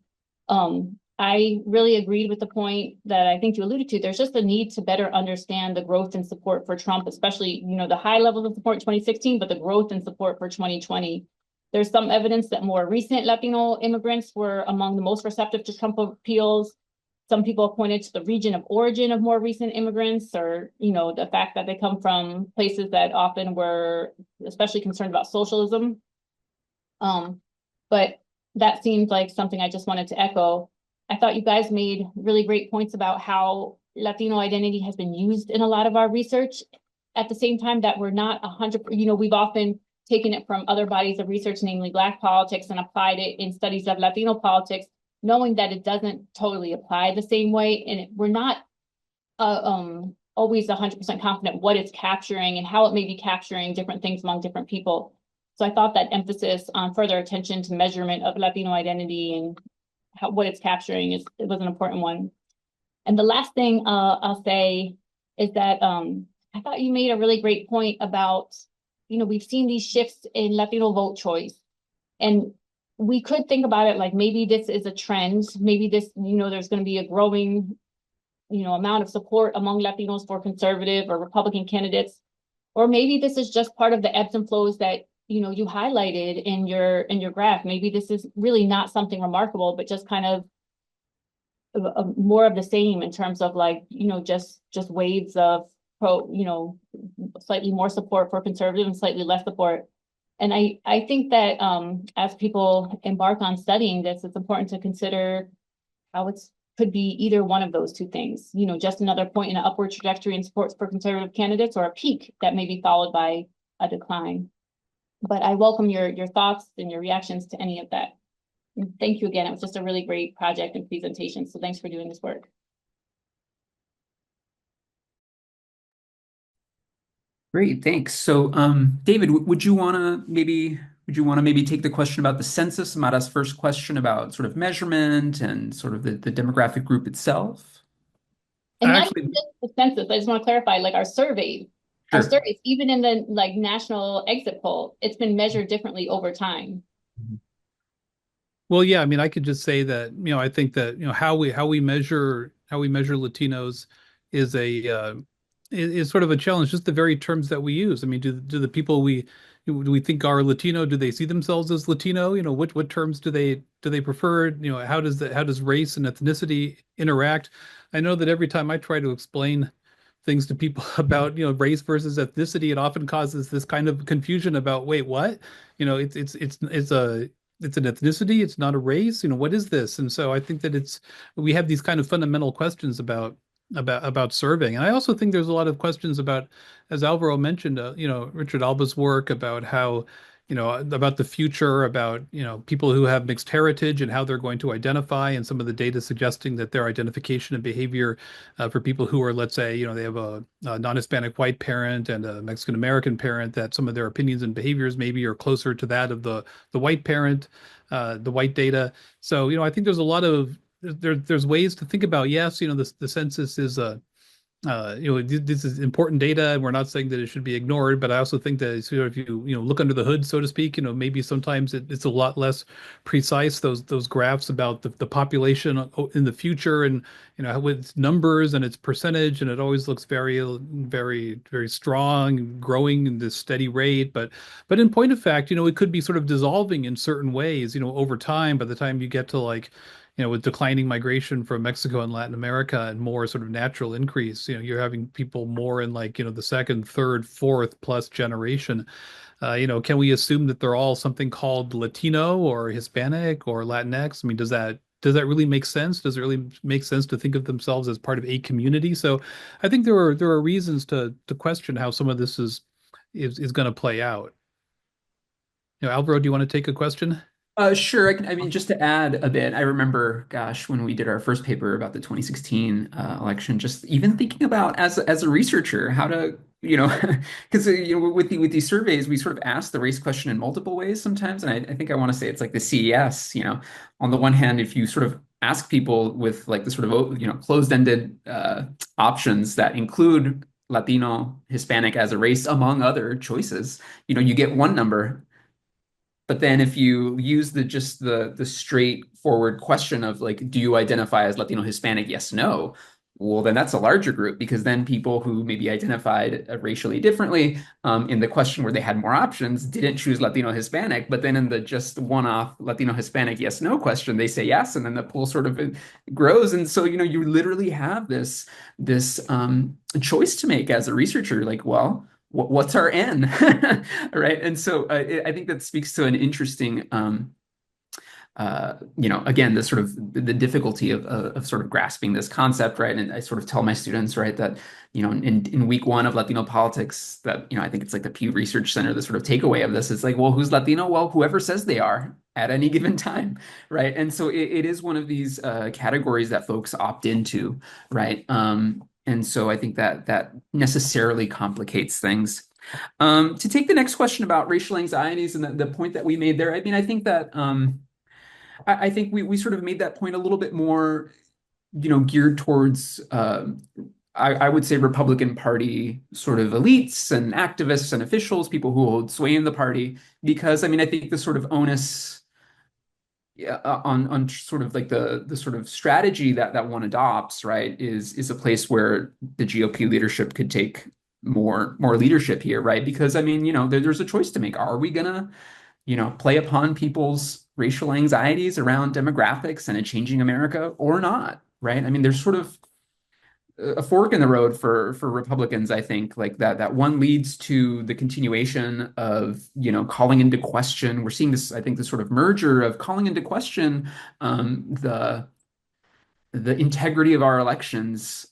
I really agreed with the point that I think you alluded to. There's just a need to better understand the growth and support for Trump, especially, the high levels of support in 2016, but the growth and support for 2020. There's some evidence that more recent Latino immigrants were among the most receptive to Trump appeals. Some people have pointed to the region of origin of more recent immigrants, or, the fact that they come from places that often were especially concerned about socialism. But that seems like something I just wanted to echo. I thought you guys made really great points about how Latino identity has been used in a lot of our research. At the same time, that we're not 100%, we've often taken it from other bodies of research, namely Black politics, and applied it in studies of Latino politics, knowing that it doesn't totally apply the same way. And we're not always 100% confident what it's capturing and how it may be capturing different things among different people. So I thought that emphasis on further attention to measurement of Latino identity and what it's capturing it was an important one. And the last thing I'll say is that I thought you made a really great point about, we've seen these shifts in Latino vote choice. And we could think about it like maybe this is a trend. Maybe this, there's going to be a growing, amount of support among Latinos for conservative or Republican candidates. Or maybe this is just part of the ebbs and flows that you highlighted in your graph. Maybe this is really not something remarkable, but just kind of more of the same in terms of like, just waves of slightly more support for conservative and slightly less support. And I think that as people embark on studying this, it's important to consider how it could be either one of those two things, just another point in an upward trajectory in support for conservative candidates, or a peak that may be followed by a decline. But I welcome your thoughts and your reactions to any of that. And thank you again. It was just a really great project and presentation. So thanks for doing this work. Great, thanks. So, David, would you want to maybe take the question about the census, Mara's first question about sort of measurement and sort of the demographic group itself? And not even just the census. I just want to clarify, like our surveys, even in the like national exit poll, it's been measured differently over time. Well, yeah, I mean, I could just say that, I think that, how we measure Latinos is is sort of a challenge, just the very terms that we use. I mean, do the people do we think are Latino, do they see themselves as Latino? What terms do they prefer? How does race and ethnicity interact? I know that every time I try to explain things to people about, race versus ethnicity, it often causes this kind of confusion about, wait, what? It's an ethnicity, it's not a race. What is this? And so I think that we have these kind of fundamental questions about serving. And I also think there's a lot of questions about, as Alvaro mentioned, Richard Alba's work about how, about the future, about, people who have mixed heritage and how they're going to identify, and some of the data suggesting that their identification and behavior for people who are, let's say, they have a non-Hispanic white parent and a Mexican American parent, that some of their opinions and behaviors maybe are closer to that of the white parent, the white data. So, I think there's a lot of there's ways to think about, yes, the census is this is important data, and we're not saying that it should be ignored, but I also think that sort of, if you look under the hood, so to speak, maybe sometimes it's a lot less precise, those graphs about the population in the future, and how its numbers and its percentage, and it always looks very, very, very strong, growing in this steady rate, but in point of fact, it could be sort of dissolving in certain ways, over time, by the time you get to like, with declining migration from Mexico and Latin America and more sort of natural increase, you're having people more in like, the second, third, fourth plus generation. Can we assume that they're all something called Latino or Hispanic or Latinx? I mean, does that really make sense? Does it really make sense to think of themselves as part of a community? So I think there are reasons to question how some of this is going to play out. Alvaro, do you want to take a question? Sure. I mean, just to add a bit, I remember, gosh, when we did our first paper about the 2016 election, just even thinking about as a researcher, how to, because with with these surveys, we sort of ask the race question in multiple ways sometimes, and I think I want to say it's like the CES. On the one hand, if you sort of ask people with like the sort of closed-ended options that include Latino, Hispanic as a race, among other choices, you get one number. But then if you use just the straightforward question of like, do you identify as Latino Hispanic? Yes, no. Well, then that's a larger group because then people who maybe identified racially differently in the question where they had more options didn't choose Latino Hispanic, but then in the just one-off Latino Hispanic yes no question they say yes, and then the pool sort of grows, and so you literally have this choice to make as a researcher, like, well, what's our N, right? And so I think that speaks to an interesting, again, the sort of the difficulty of sort of grasping this concept, right? And I sort of tell my students, right, that in week one of Latino politics, that I think it's like the Pew Research Center, the sort of takeaway of this is like, well, who's Latino? Well, whoever says they are at any given time, right? And so it is one of these categories that folks opt into, right? And so I think that necessarily complicates things. To take the next question about racial anxieties and the point that we made there, I mean, I think that I think we sort of made that point a little bit more, geared towards I would say Republican Party sort of elites and activists and officials, people who hold sway in the party, because I mean, I think the sort of onus on sort of like the sort of strategy that one adopts, right, is a place where the GOP leadership could take more leadership here, right? Because I mean, there's a choice to make. Are we gonna, play upon people's racial anxieties around demographics and a changing America or not, right? I mean, there's sort of a fork in the road for Republicans, I think, like that one leads to the continuation of, calling into question. We're seeing this, I think, this sort of merger of calling into question the integrity of our elections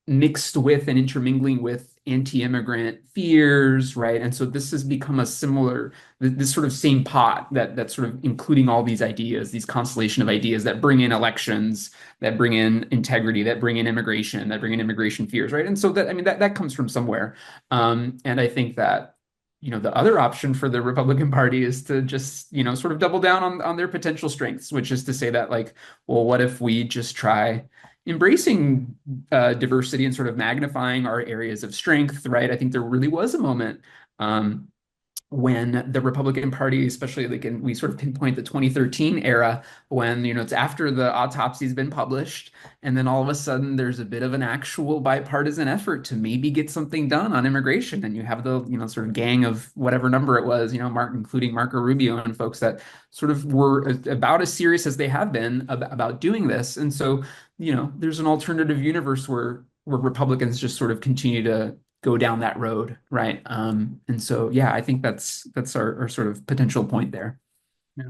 mixed with and intermingling with anti-immigrant fears, right? And so this has become a similar, this sort of same pot that's sort of including all these ideas, these constellation of ideas that bring in elections, that bring in integrity, that bring in immigration, that bring in immigration fears, right? And so that, I mean, that comes from somewhere. And I think that, the other option for the Republican Party is to just, sort of double down on their potential strengths, which is to say that, like, well, what if we just try embracing diversity and sort of magnifying our areas of strength, right? I think there really was a moment when the Republican Party, especially like we sort of pinpoint the 2013 era, when it's after the autopsy's been published, and then all of a sudden there's a bit of an actual bipartisan effort to maybe get something done on immigration, and you have the sort of gang of whatever number it was, including Marco Rubio and folks that sort of were about as serious as they have been about doing this, and so there's an alternative universe where Republicans just sort of continue to go down that road, right? And so, yeah, I think that's our sort of potential point there. Yeah.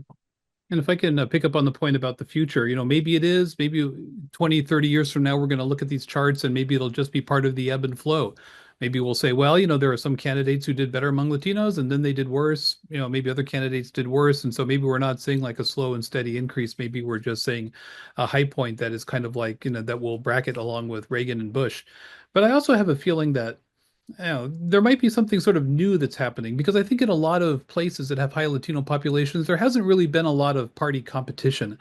And if I can pick up on the point about the future, maybe it is, maybe 20, 30 years from now, we're going to look at these charts and maybe it'll just be part of the ebb and flow. Maybe we'll say, well, there are some candidates who did better among Latinos and then they did worse. Maybe other candidates did worse. And so maybe we're not seeing like a slow and steady increase. Maybe we're just saying a high point that is kind of like, that will bracket along with Reagan and Bush. But I also have a feeling that there might be something sort of new that's happening because I think in a lot of places that have high Latino populations, there hasn't really been a lot of party competition.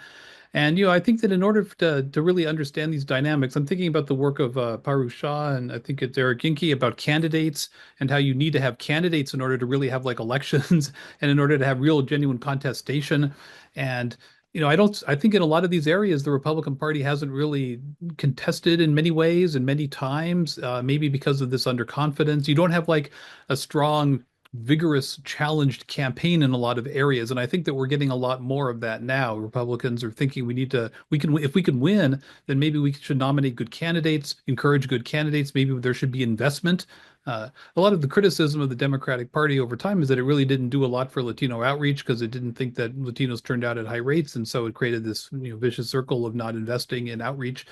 And, I think that in order to really understand these dynamics, I'm thinking about the work of Paru Shah and I think it's Eric Ginke about candidates and how you need to have candidates in order to really have like elections and in order to have real genuine contestation. And I think in a lot of these areas, the Republican Party hasn't really contested in many ways and many times, maybe because of this underconfidence. You don't have like a strong, vigorous, challenged campaign in a lot of areas. And I think that we're getting a lot more of that now. Republicans are thinking if we can win, then maybe we should nominate good candidates, encourage good candidates. Maybe there should be investment. A lot of the criticism of the Democratic Party over time is that it really didn't do a lot for Latino outreach because it didn't think that Latinos turned out at high rates, and so it created this vicious circle of not investing in outreach.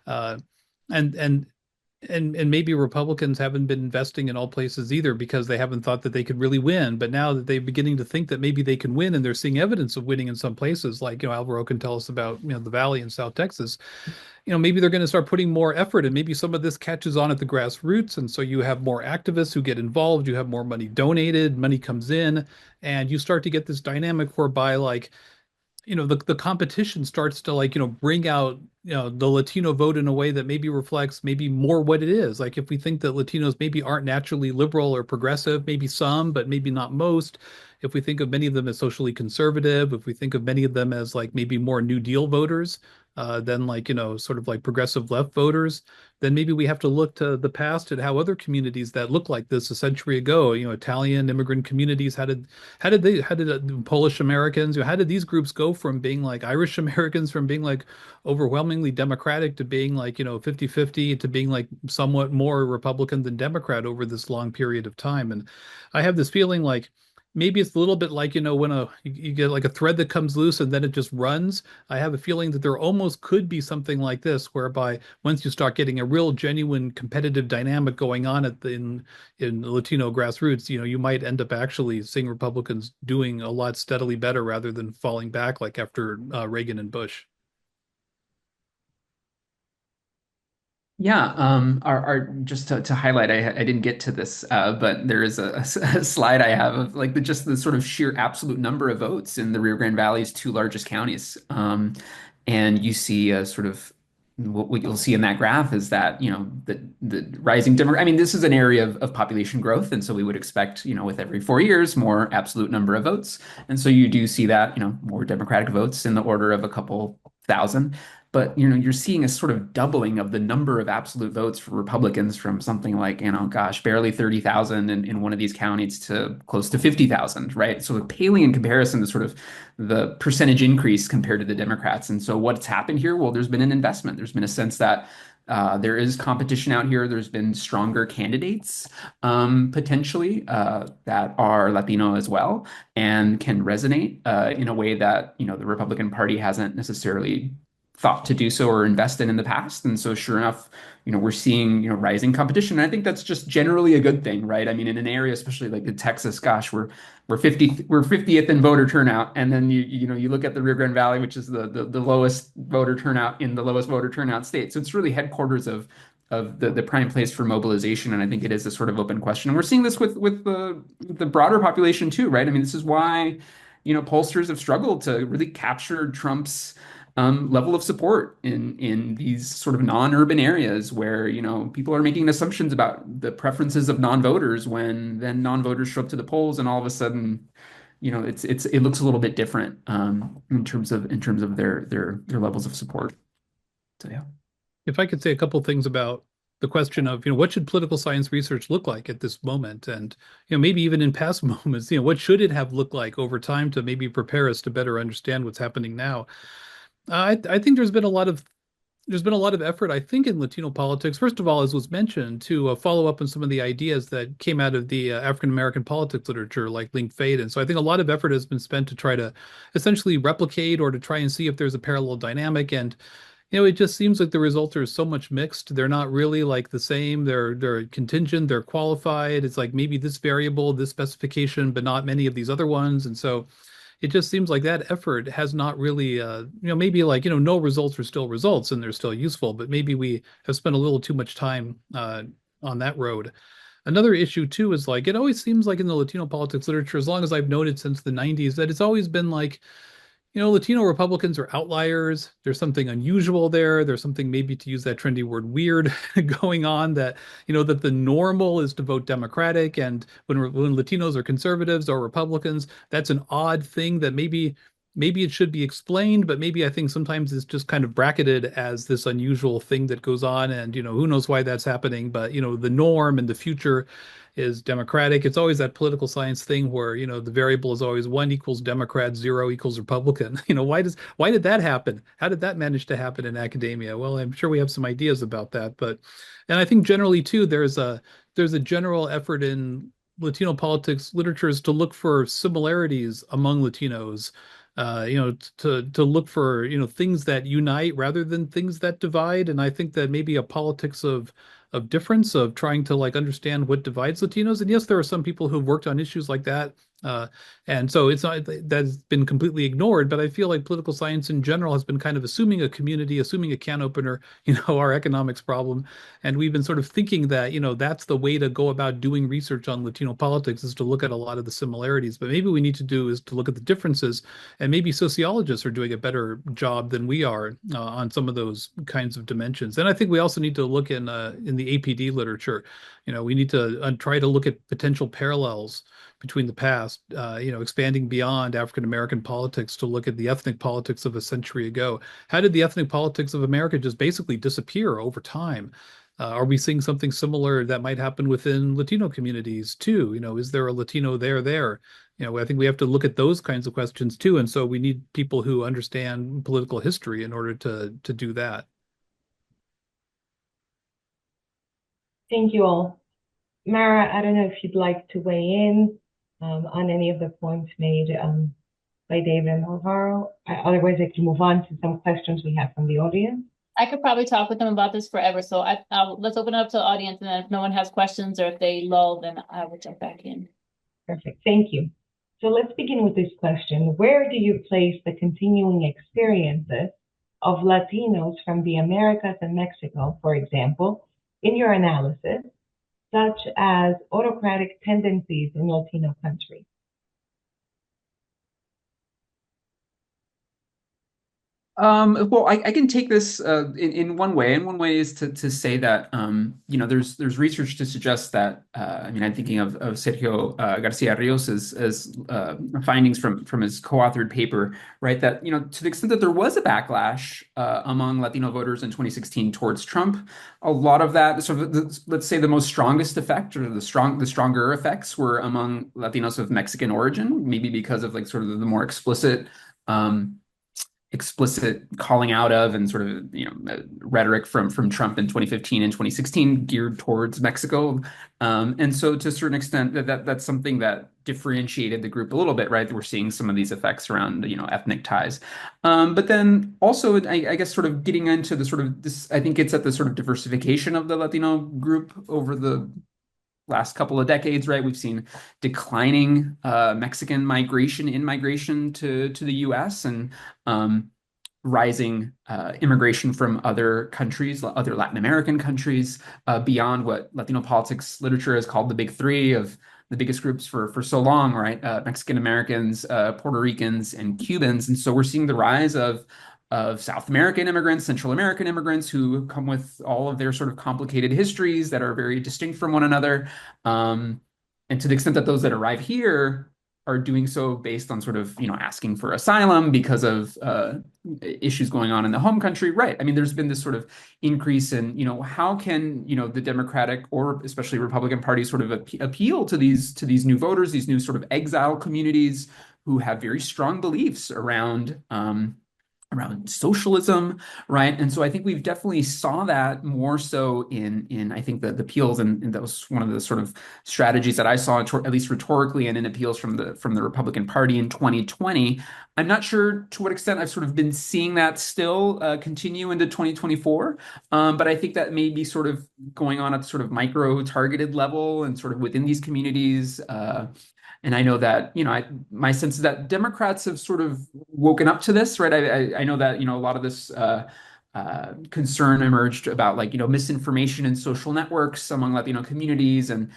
And and maybe Republicans haven't been investing in all places either because they haven't thought that they could really win. But now that they're beginning to think that maybe they can win, and they're seeing evidence of winning in some places, like Alvaro can tell us about the Valley in South Texas. Maybe they're going to start putting more effort, and maybe some of this catches on at the grassroots, and so you have more activists who get involved. You have more money donated, money comes in, and you start to get this dynamic whereby the competition starts to bring out the Latino vote in a way that maybe reflects maybe more what it is. Like if we think that Latinos maybe aren't naturally liberal or progressive, maybe some, but maybe not most. If we think of many of them as socially conservative, if we think of many of them as like maybe more New Deal voters, than sort of like progressive left voters, then maybe we have to look to the past at how other communities that look like this a century ago, Italian immigrant communities, how did Polish Americans, how did these groups go from being like Irish Americans, from being like overwhelmingly Democratic to being like 50-50 to being like somewhat more Republican than Democrat over this long period of time. And I have this feeling like maybe it's a little bit like when you get like a thread that comes loose and then it just runs. I have a feeling that there almost could be something like this, whereby once you start getting a real genuine competitive dynamic going on in Latino grassroots, you might end up actually seeing Republicans doing a lot steadily better rather than falling back like after Reagan and Bush. Yeah, our just to highlight, I didn't get to this, but there is a slide I have of like just the sort of sheer absolute number of votes in the Rio Grande Valley's two largest counties. And you see a sort of what you'll see in that graph is that, the rising I mean, this is an area of population growth, and so we would expect, with every 4 years, more absolute number of votes. And so you do see that, more Democratic votes in the order of a couple thousand. But you're seeing a sort of doubling of the number of absolute votes for Republicans from something like, gosh, barely 30,000 in one of these counties to close to 50,000, right? So paling in comparison to sort of the percentage increase compared to the Democrats. And so what's happened here? Well, there's been an investment. There's been a sense that there is competition out here. There's been stronger candidates, potentially, that are Latino as well and can resonate in a way that, the Republican Party hasn't necessarily thought to do so or invested in the past. And so sure enough, we're seeing, rising competition. And I think that's just generally a good thing, right? I mean, in an area, especially like in Texas, gosh, we're 50th in voter turnout. And then you look at the Rio Grande Valley, which is the lowest voter turnout in the lowest voter turnout state. So it's really headquarters of the prime place for mobilization. And I think it is a sort of open question. And we're seeing this with the broader population too, right? I mean, this is why, pollsters have struggled to really capture Trump's level of support in these sort of non-urban areas where people are making assumptions about the preferences of non-voters when then non-voters show up to the polls and all of a sudden it looks a little bit different in terms of their levels of support. So yeah. If I could say a couple things about the question of what should political science research look like at this moment, and maybe even in past moments, what should it have looked like over time to maybe prepare us to better understand what's happening now. I think there's been a lot of effort, I think, in Latino politics. First of all, as was mentioned, to follow up on some of the ideas that came out of the African American politics literature, like linked fate. And so I think a lot of effort has been spent to try to essentially replicate or to try and see if there's a parallel dynamic. And it just seems like the results are so much mixed. They're not really like the same. They're contingent. They're qualified. It's like maybe this variable, this specification, but not many of these other ones. And so it just seems like that effort has not really, maybe like, no results are still results and they're still useful, but maybe we have spent a little too much time on that road. Another issue too is like, it always seems like in the Latino politics literature, as long as I've known it since the 90s, that it's always been like, Latino Republicans are outliers. There's something unusual there. There's something, maybe to use that trendy word, weird going on, that, that the normal is to vote Democratic. And when Latinos are conservatives or Republicans, that's an odd thing that maybe it should be explained, but maybe I think sometimes it's just kind of bracketed as this unusual thing that goes on. And, who knows why that's happening, but, the norm and the future is Democratic. It's always that political science thing where, the variable is always 1 equals Democrat, 0 equals Republican. Why did that happen? How did that manage to happen in academia? Well, I'm sure we have some ideas about that, and I think generally too, there's a general effort in Latino politics literatures to look for similarities among Latinos, to look for, things that unite rather than things that divide. And I think that maybe a politics of of difference, of trying to like understand what divides Latinos. And yes, there are some people who've worked on issues like that. And so it's not that's been completely ignored, but I feel like political science in general has been kind of assuming a community, assuming a can opener, our economics problem. And we've been sort of thinking that, that's the way to go about doing research on Latino politics is to look at a lot of the similarities. But maybe we need to do is to look at the differences, and maybe sociologists are doing a better job than we are on some of those kinds of dimensions. And I think we also need to look in the APD literature. We need to try to look at potential parallels between the past, expanding beyond African American politics to look at the ethnic politics of a century ago. How did the ethnic politics of America just basically disappear over time? Are we seeing something similar that might happen within Latino communities too? Is there a Latino there? I think we have to look at those kinds of questions too. And so we need people who understand political history in order to do that. Thank you all. Mara, I don't know if you'd like to weigh in on any of the points made by David and Alvaro. Otherwise, I can move on to some questions we have from the audience. I could probably talk with them about this forever. So let's open it up to the audience, and then if no one has questions or if they lull, then I will jump back in. Perfect. Thank you. So let's begin with this question. Where do you place the continuing experiences of Latinos from the Americas and Mexico, for example, in your analysis, such as autocratic tendencies in Latino countries? Well, I can take this in one way. And one way is to say that there's research to suggest that I'm thinking of Sergio Garcia Rios as findings from his co-authored paper, right? That to the extent that there was a backlash among Latino voters in 2016 towards Trump, a lot of that sort of let's say the most strongest effect or the stronger effects were among Latinos of Mexican origin, maybe because of like sort of the more explicit calling out of and sort of rhetoric from Trump in 2015 and 2016 geared towards Mexico, and so to a certain extent that's something that differentiated the group a little bit, right? We're seeing some of these effects around ethnic ties, but then also I guess sort of getting into the sort of this, I think it's at the sort of diversification of the Latino group over the last couple of decades, right? We've seen declining Mexican immigration to the U.S. and rising immigration from other countries, other Latin American countries, beyond what Latino politics literature has called the big three of the biggest groups for so long, right? Mexican Americans, Puerto Ricans, and Cubans. And so we're seeing the rise of South American immigrants, Central American immigrants who come with all of their sort of complicated histories that are very distinct from one another. And to the extent that those that arrive here are doing so based on sort of, asking for asylum because of issues going on in the home country, right? I mean, there's been this sort of increase in, how can, the Democratic or especially Republican Party sort of appeal to these new voters, these new sort of exile communities who have very strong beliefs around socialism, right? And so I think we've definitely saw that more so in I think the appeals, and that was one of the sort of strategies that I saw at least rhetorically and in appeals from the Republican Party in 2020. I'm not sure to what extent I've sort of been seeing that still continue into 2024, but I think that may be sort of going on at sort of micro targeted level and sort of within these communities. And I know that, my sense is that Democrats have sort of woken up to this, right? I know that, a lot of this concern emerged about like, misinformation in social networks among Latino communities. And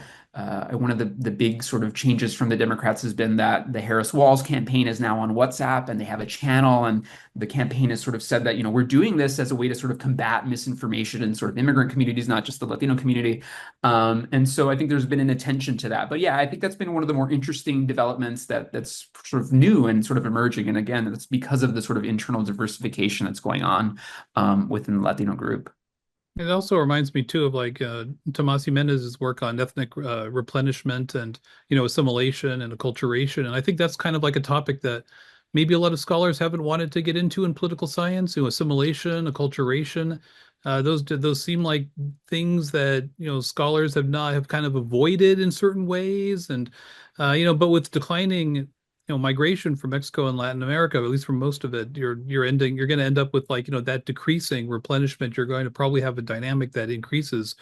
one of the big sort of changes from the Democrats has been that the Harris Walls campaign is now on WhatsApp and they have a channel, and the campaign has sort of said that, we're doing this as a way to sort of combat misinformation in sort of immigrant communities, not just the Latino community. And so I think there's been an attention to that. But yeah, I think that's been one of the more interesting developments that's sort of new and sort of emerging. And again, that's because of the sort of internal diversification that's going on within the Latino group. It also reminds me too of like Tomas Jimenez's work on ethnic replenishment and assimilation and acculturation, and I think that's kind of like a topic that maybe a lot of scholars haven't wanted to get into in political science. Assimilation, acculturation, those seem like things that scholars have kind of avoided in certain ways, and but with declining migration from Mexico and Latin America, at least for most of it, you're going to end up with like, that decreasing replenishment. You're going to probably have a dynamic that increases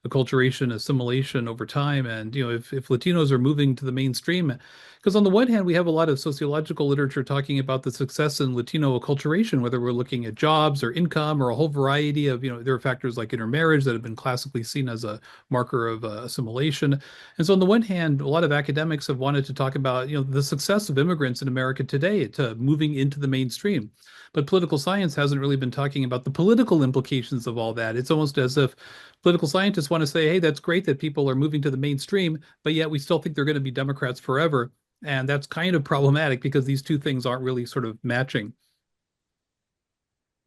acculturation, assimilation over time. And, if Latinos are moving to the mainstream, because on the one hand, we have a lot of sociological literature talking about the success in Latino acculturation, whether we're looking at jobs or income or a whole variety of, there are factors like intermarriage that have been classically seen as a marker of assimilation. And so on the one hand, a lot of academics have wanted to talk about, the success of immigrants in America today to moving into the mainstream. But political science hasn't really been talking about the political implications of all that. It's almost as if political scientists want to say, hey, that's great that people are moving to the mainstream, but yet we still think they're going to be Democrats forever. And that's kind of problematic because these two things aren't really sort of matching.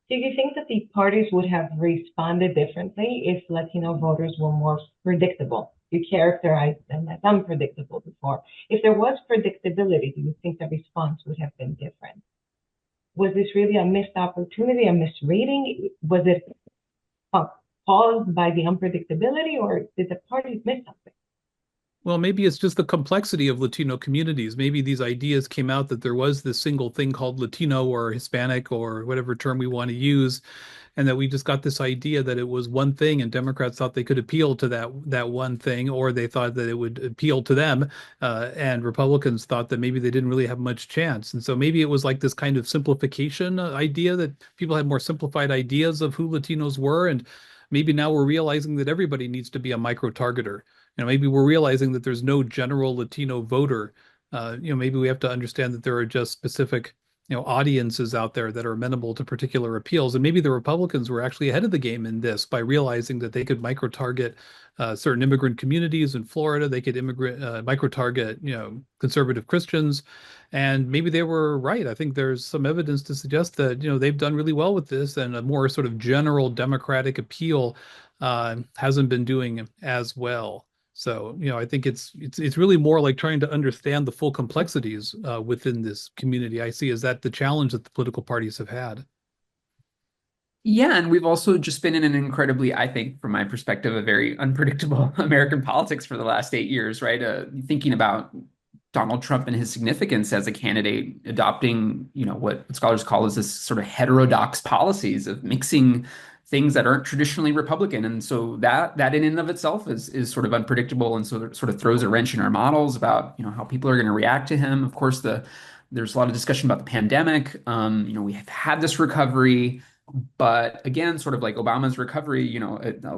Do you think that the parties would have responded differently if Latino voters were more predictable? You characterized them as unpredictable before. If there was predictability, do you think the response would have been different? Was this really a missed opportunity, a misreading? Was it caused by the unpredictability, or did the parties miss something? Well, maybe it's just the complexity of Latino communities. Maybe these ideas came out that there was this single thing called Latino or Hispanic or whatever term we want to use, and that we just got this idea that it was one thing, and Democrats thought they could appeal to that one thing, or they thought that it would appeal to them, and Republicans thought that maybe they didn't really have much chance. And so maybe it was like this kind of simplification idea that people had more simplified ideas of who Latinos were, and maybe now we're realizing that everybody needs to be a micro-targeter. Maybe we're realizing that there's no general Latino voter. Maybe we have to understand that there are just specific, audiences out there that are amenable to particular appeals. And maybe the Republicans were actually ahead of the game in this by realizing that they could micro-target certain immigrant communities in Florida. They could micro-target, conservative Christians. And maybe they were right. I think there's some evidence to suggest that, they've done really well with this, and a more sort of general Democratic appeal hasn't been doing as well. So, I think it's really more like trying to understand the full complexities within this community. I see as that the challenge that the political parties have had. Yeah, and we've also just been in an incredibly, I think, from my perspective, a very unpredictable American politics for the last 8 years, right? Thinking about Donald Trump and his significance as a candidate, adopting, what scholars call as this sort of heterodox policies of mixing things that aren't traditionally Republican. And so that in and of itself is sort of unpredictable, and so it sort of throws a wrench in our models about, how people are going to react to him. Of course, there's a lot of discussion about the pandemic. We have had this recovery. But again, sort of like Obama's recovery,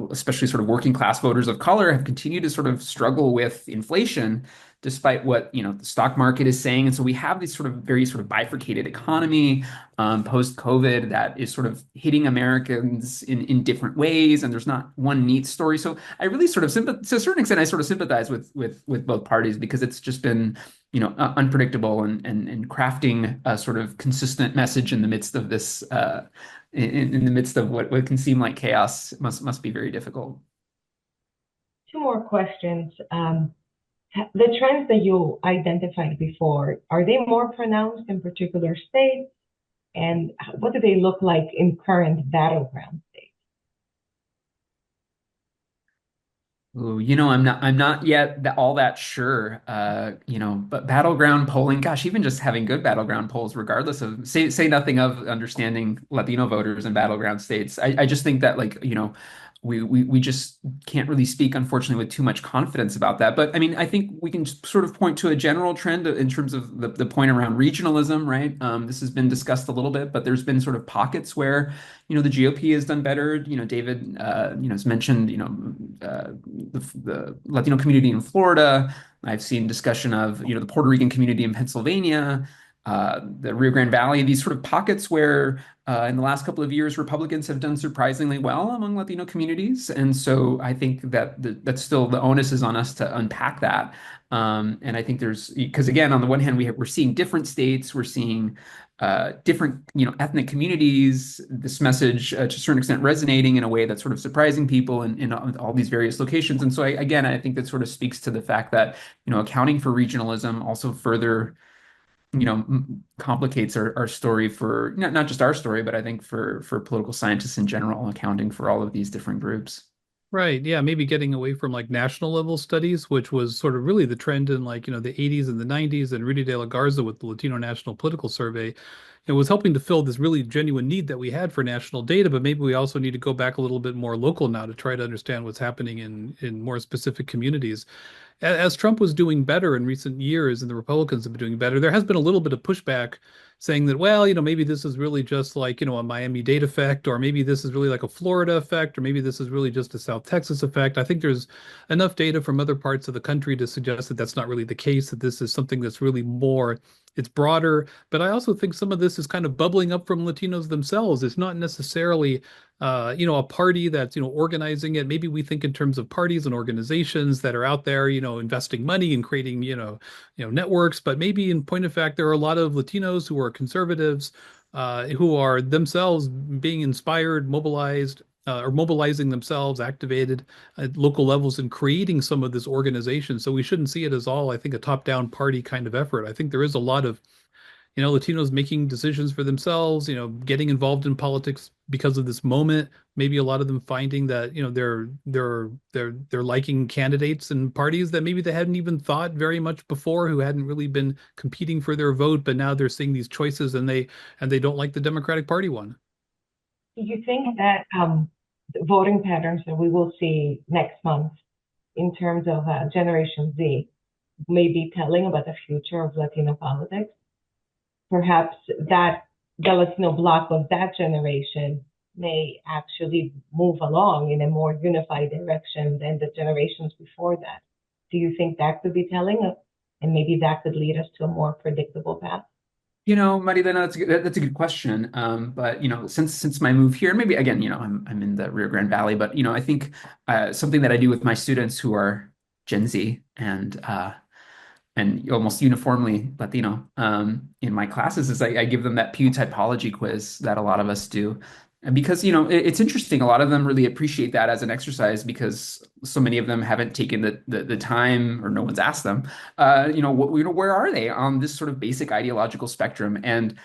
especially sort of working class voters of color have continued to sort of struggle with inflation, despite what, the stock market is saying. And so we have this sort of very sort of bifurcated economy post-COVID that is sort of hitting Americans in different ways. And there's not one neat story. So I really sort of to a certain extent, I sort of sympathize with both parties, because it's just been, unpredictable, and crafting a sort of consistent message in the midst of this in the midst of what can seem like chaos must be very difficult. Two more questions. The trends that you identified before, are they more pronounced in particular states? And what do they look like in current battleground states? Ooh, I'm not yet all that sure. But battleground polling, gosh, even just having good battleground polls, regardless of say nothing of understanding Latino voters in battleground states. I just think that, like, we just can't really speak, unfortunately, with too much confidence about that. But I mean, I think we can sort of point to a general trend in terms of the point around regionalism, right? This has been discussed a little bit, but there's been sort of pockets where, the GOP has done better. David, has mentioned, the Latino community in Florida. I've seen discussion of, the Puerto Rican community in Pennsylvania, the Rio Grande Valley, these sort of pockets where in the last couple of years, Republicans have done surprisingly well among Latino communities. And so I think that that's still, the onus is on us to unpack that. And I think because again, on the one hand, we're seeing different states, we're seeing different, ethnic communities, this message to a certain extent resonating in a way that's sort of surprising people in all these various locations. And so I think that sort of speaks to the fact that, accounting for regionalism also further complicates our story for not just our story, but I think for political scientists in general, accounting for all of these different groups. Right. Yeah. Maybe getting away from like national level studies, which was sort of really the trend in like, the 80s and the 90s, and Rudy de la Garza with the Latino National Political Survey. It was helping to fill this really genuine need that we had for national data, but maybe we also need to go back a little bit more local now to try to understand what's happening in more specific communities. As Trump was doing better in recent years and the Republicans have been doing better, there has been a little bit of pushback saying that, well, maybe this is really just like, a Miami-Dade effect, or maybe this is really like a Florida effect, or maybe this is really just a South Texas effect. I think there's enough data from other parts of the country to suggest that that's not really the case, that this is something that's really more, it's broader. But I also think some of this is kind of bubbling up from Latinos themselves. It's not necessarily a party that's, organizing it. Maybe we think in terms of parties and organizations that are out there, investing money and creating, networks. But maybe in point of fact, there are a lot of Latinos who are conservatives, who are themselves being inspired, mobilized, or mobilizing themselves, activated at local levels and creating some of this organization. So we shouldn't see it as all, I think, a top-down party kind of effort. I think there is a lot of Latinos making decisions for themselves, getting involved in politics because of this moment. Maybe a lot of them finding that, they're liking candidates and parties that maybe they hadn't even thought very much before, who hadn't really been competing for their vote, but now they're seeing these choices and they don't like the Democratic Party one. Do you think that the voting patterns that we will see next month in terms of Generation Z may be telling about the future of Latino politics? Perhaps that the Latino bloc of that generation may actually move along in a more unified direction than the generations before that. Do you think that could be telling, and maybe that could lead us to a more predictable path? Marilena, that's a good question. But since my move here, maybe again, I'm in the Rio Grande Valley, but I think something that I do with my students who are Gen Z and almost uniformly Latino in my classes is I give them that Pew typology quiz that a lot of us do. And because, it's interesting, a lot of them really appreciate that as an exercise because so many of them haven't taken the time, or no one's asked them, where are they on this sort of basic ideological spectrum? And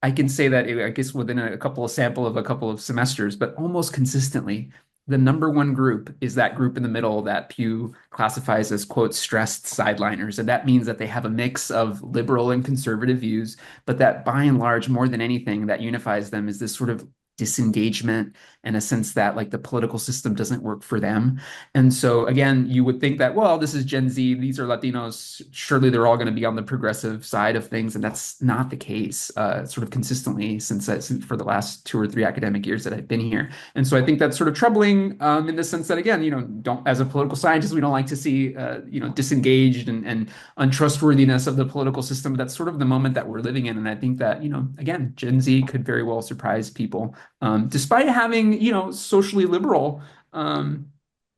I can say that, I guess, within a couple of semesters, but almost consistently, the number one group is that group in the middle that Pew classifies as, quote, stressed sideliners. And that means that they have a mix of liberal and conservative views, but that by and large, more than anything, that unifies them is this sort of disengagement and a sense that like the political system doesn't work for them. And so again, you would think that, well, this is Gen Z, these are Latinos, surely they're all going to be on the progressive side of things. And that's not the case, sort of consistently since for the last 2 or 3 academic years that I've been here. And so I think that's sort of troubling in the sense that, again, as a political scientist, we don't like to see, disengaged and untrustworthiness of the political system. That's sort of the moment that we're living in. And I think that, again, Gen Z could very well surprise people, despite having, socially liberal,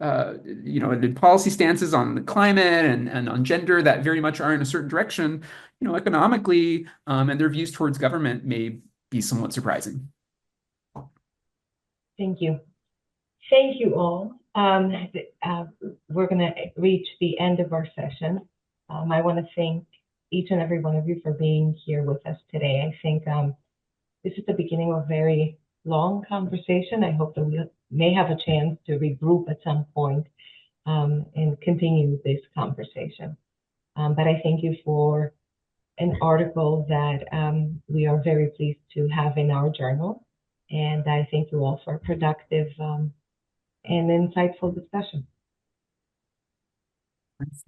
policy stances on the climate and on gender that very much are in a certain direction, economically, and their views towards government may be somewhat surprising. Thank you. Thank you all. We're going to reach the end of our session. I want to thank each and every one of you for being here with us today. I think this is the beginning of a very long conversation. I hope that we may have a chance to regroup at some point and continue this conversation. But I thank you for an article that we are very pleased to have in our journal. And I thank you all for a productive and insightful discussion.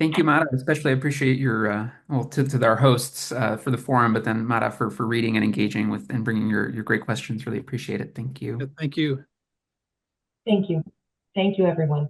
Thank you, Mara. Especially appreciate your, to our hosts for the forum, but then Mara for reading and engaging with and bringing your great questions. Really appreciate it. Thank you. Thank you. Thank you. Thank you, everyone.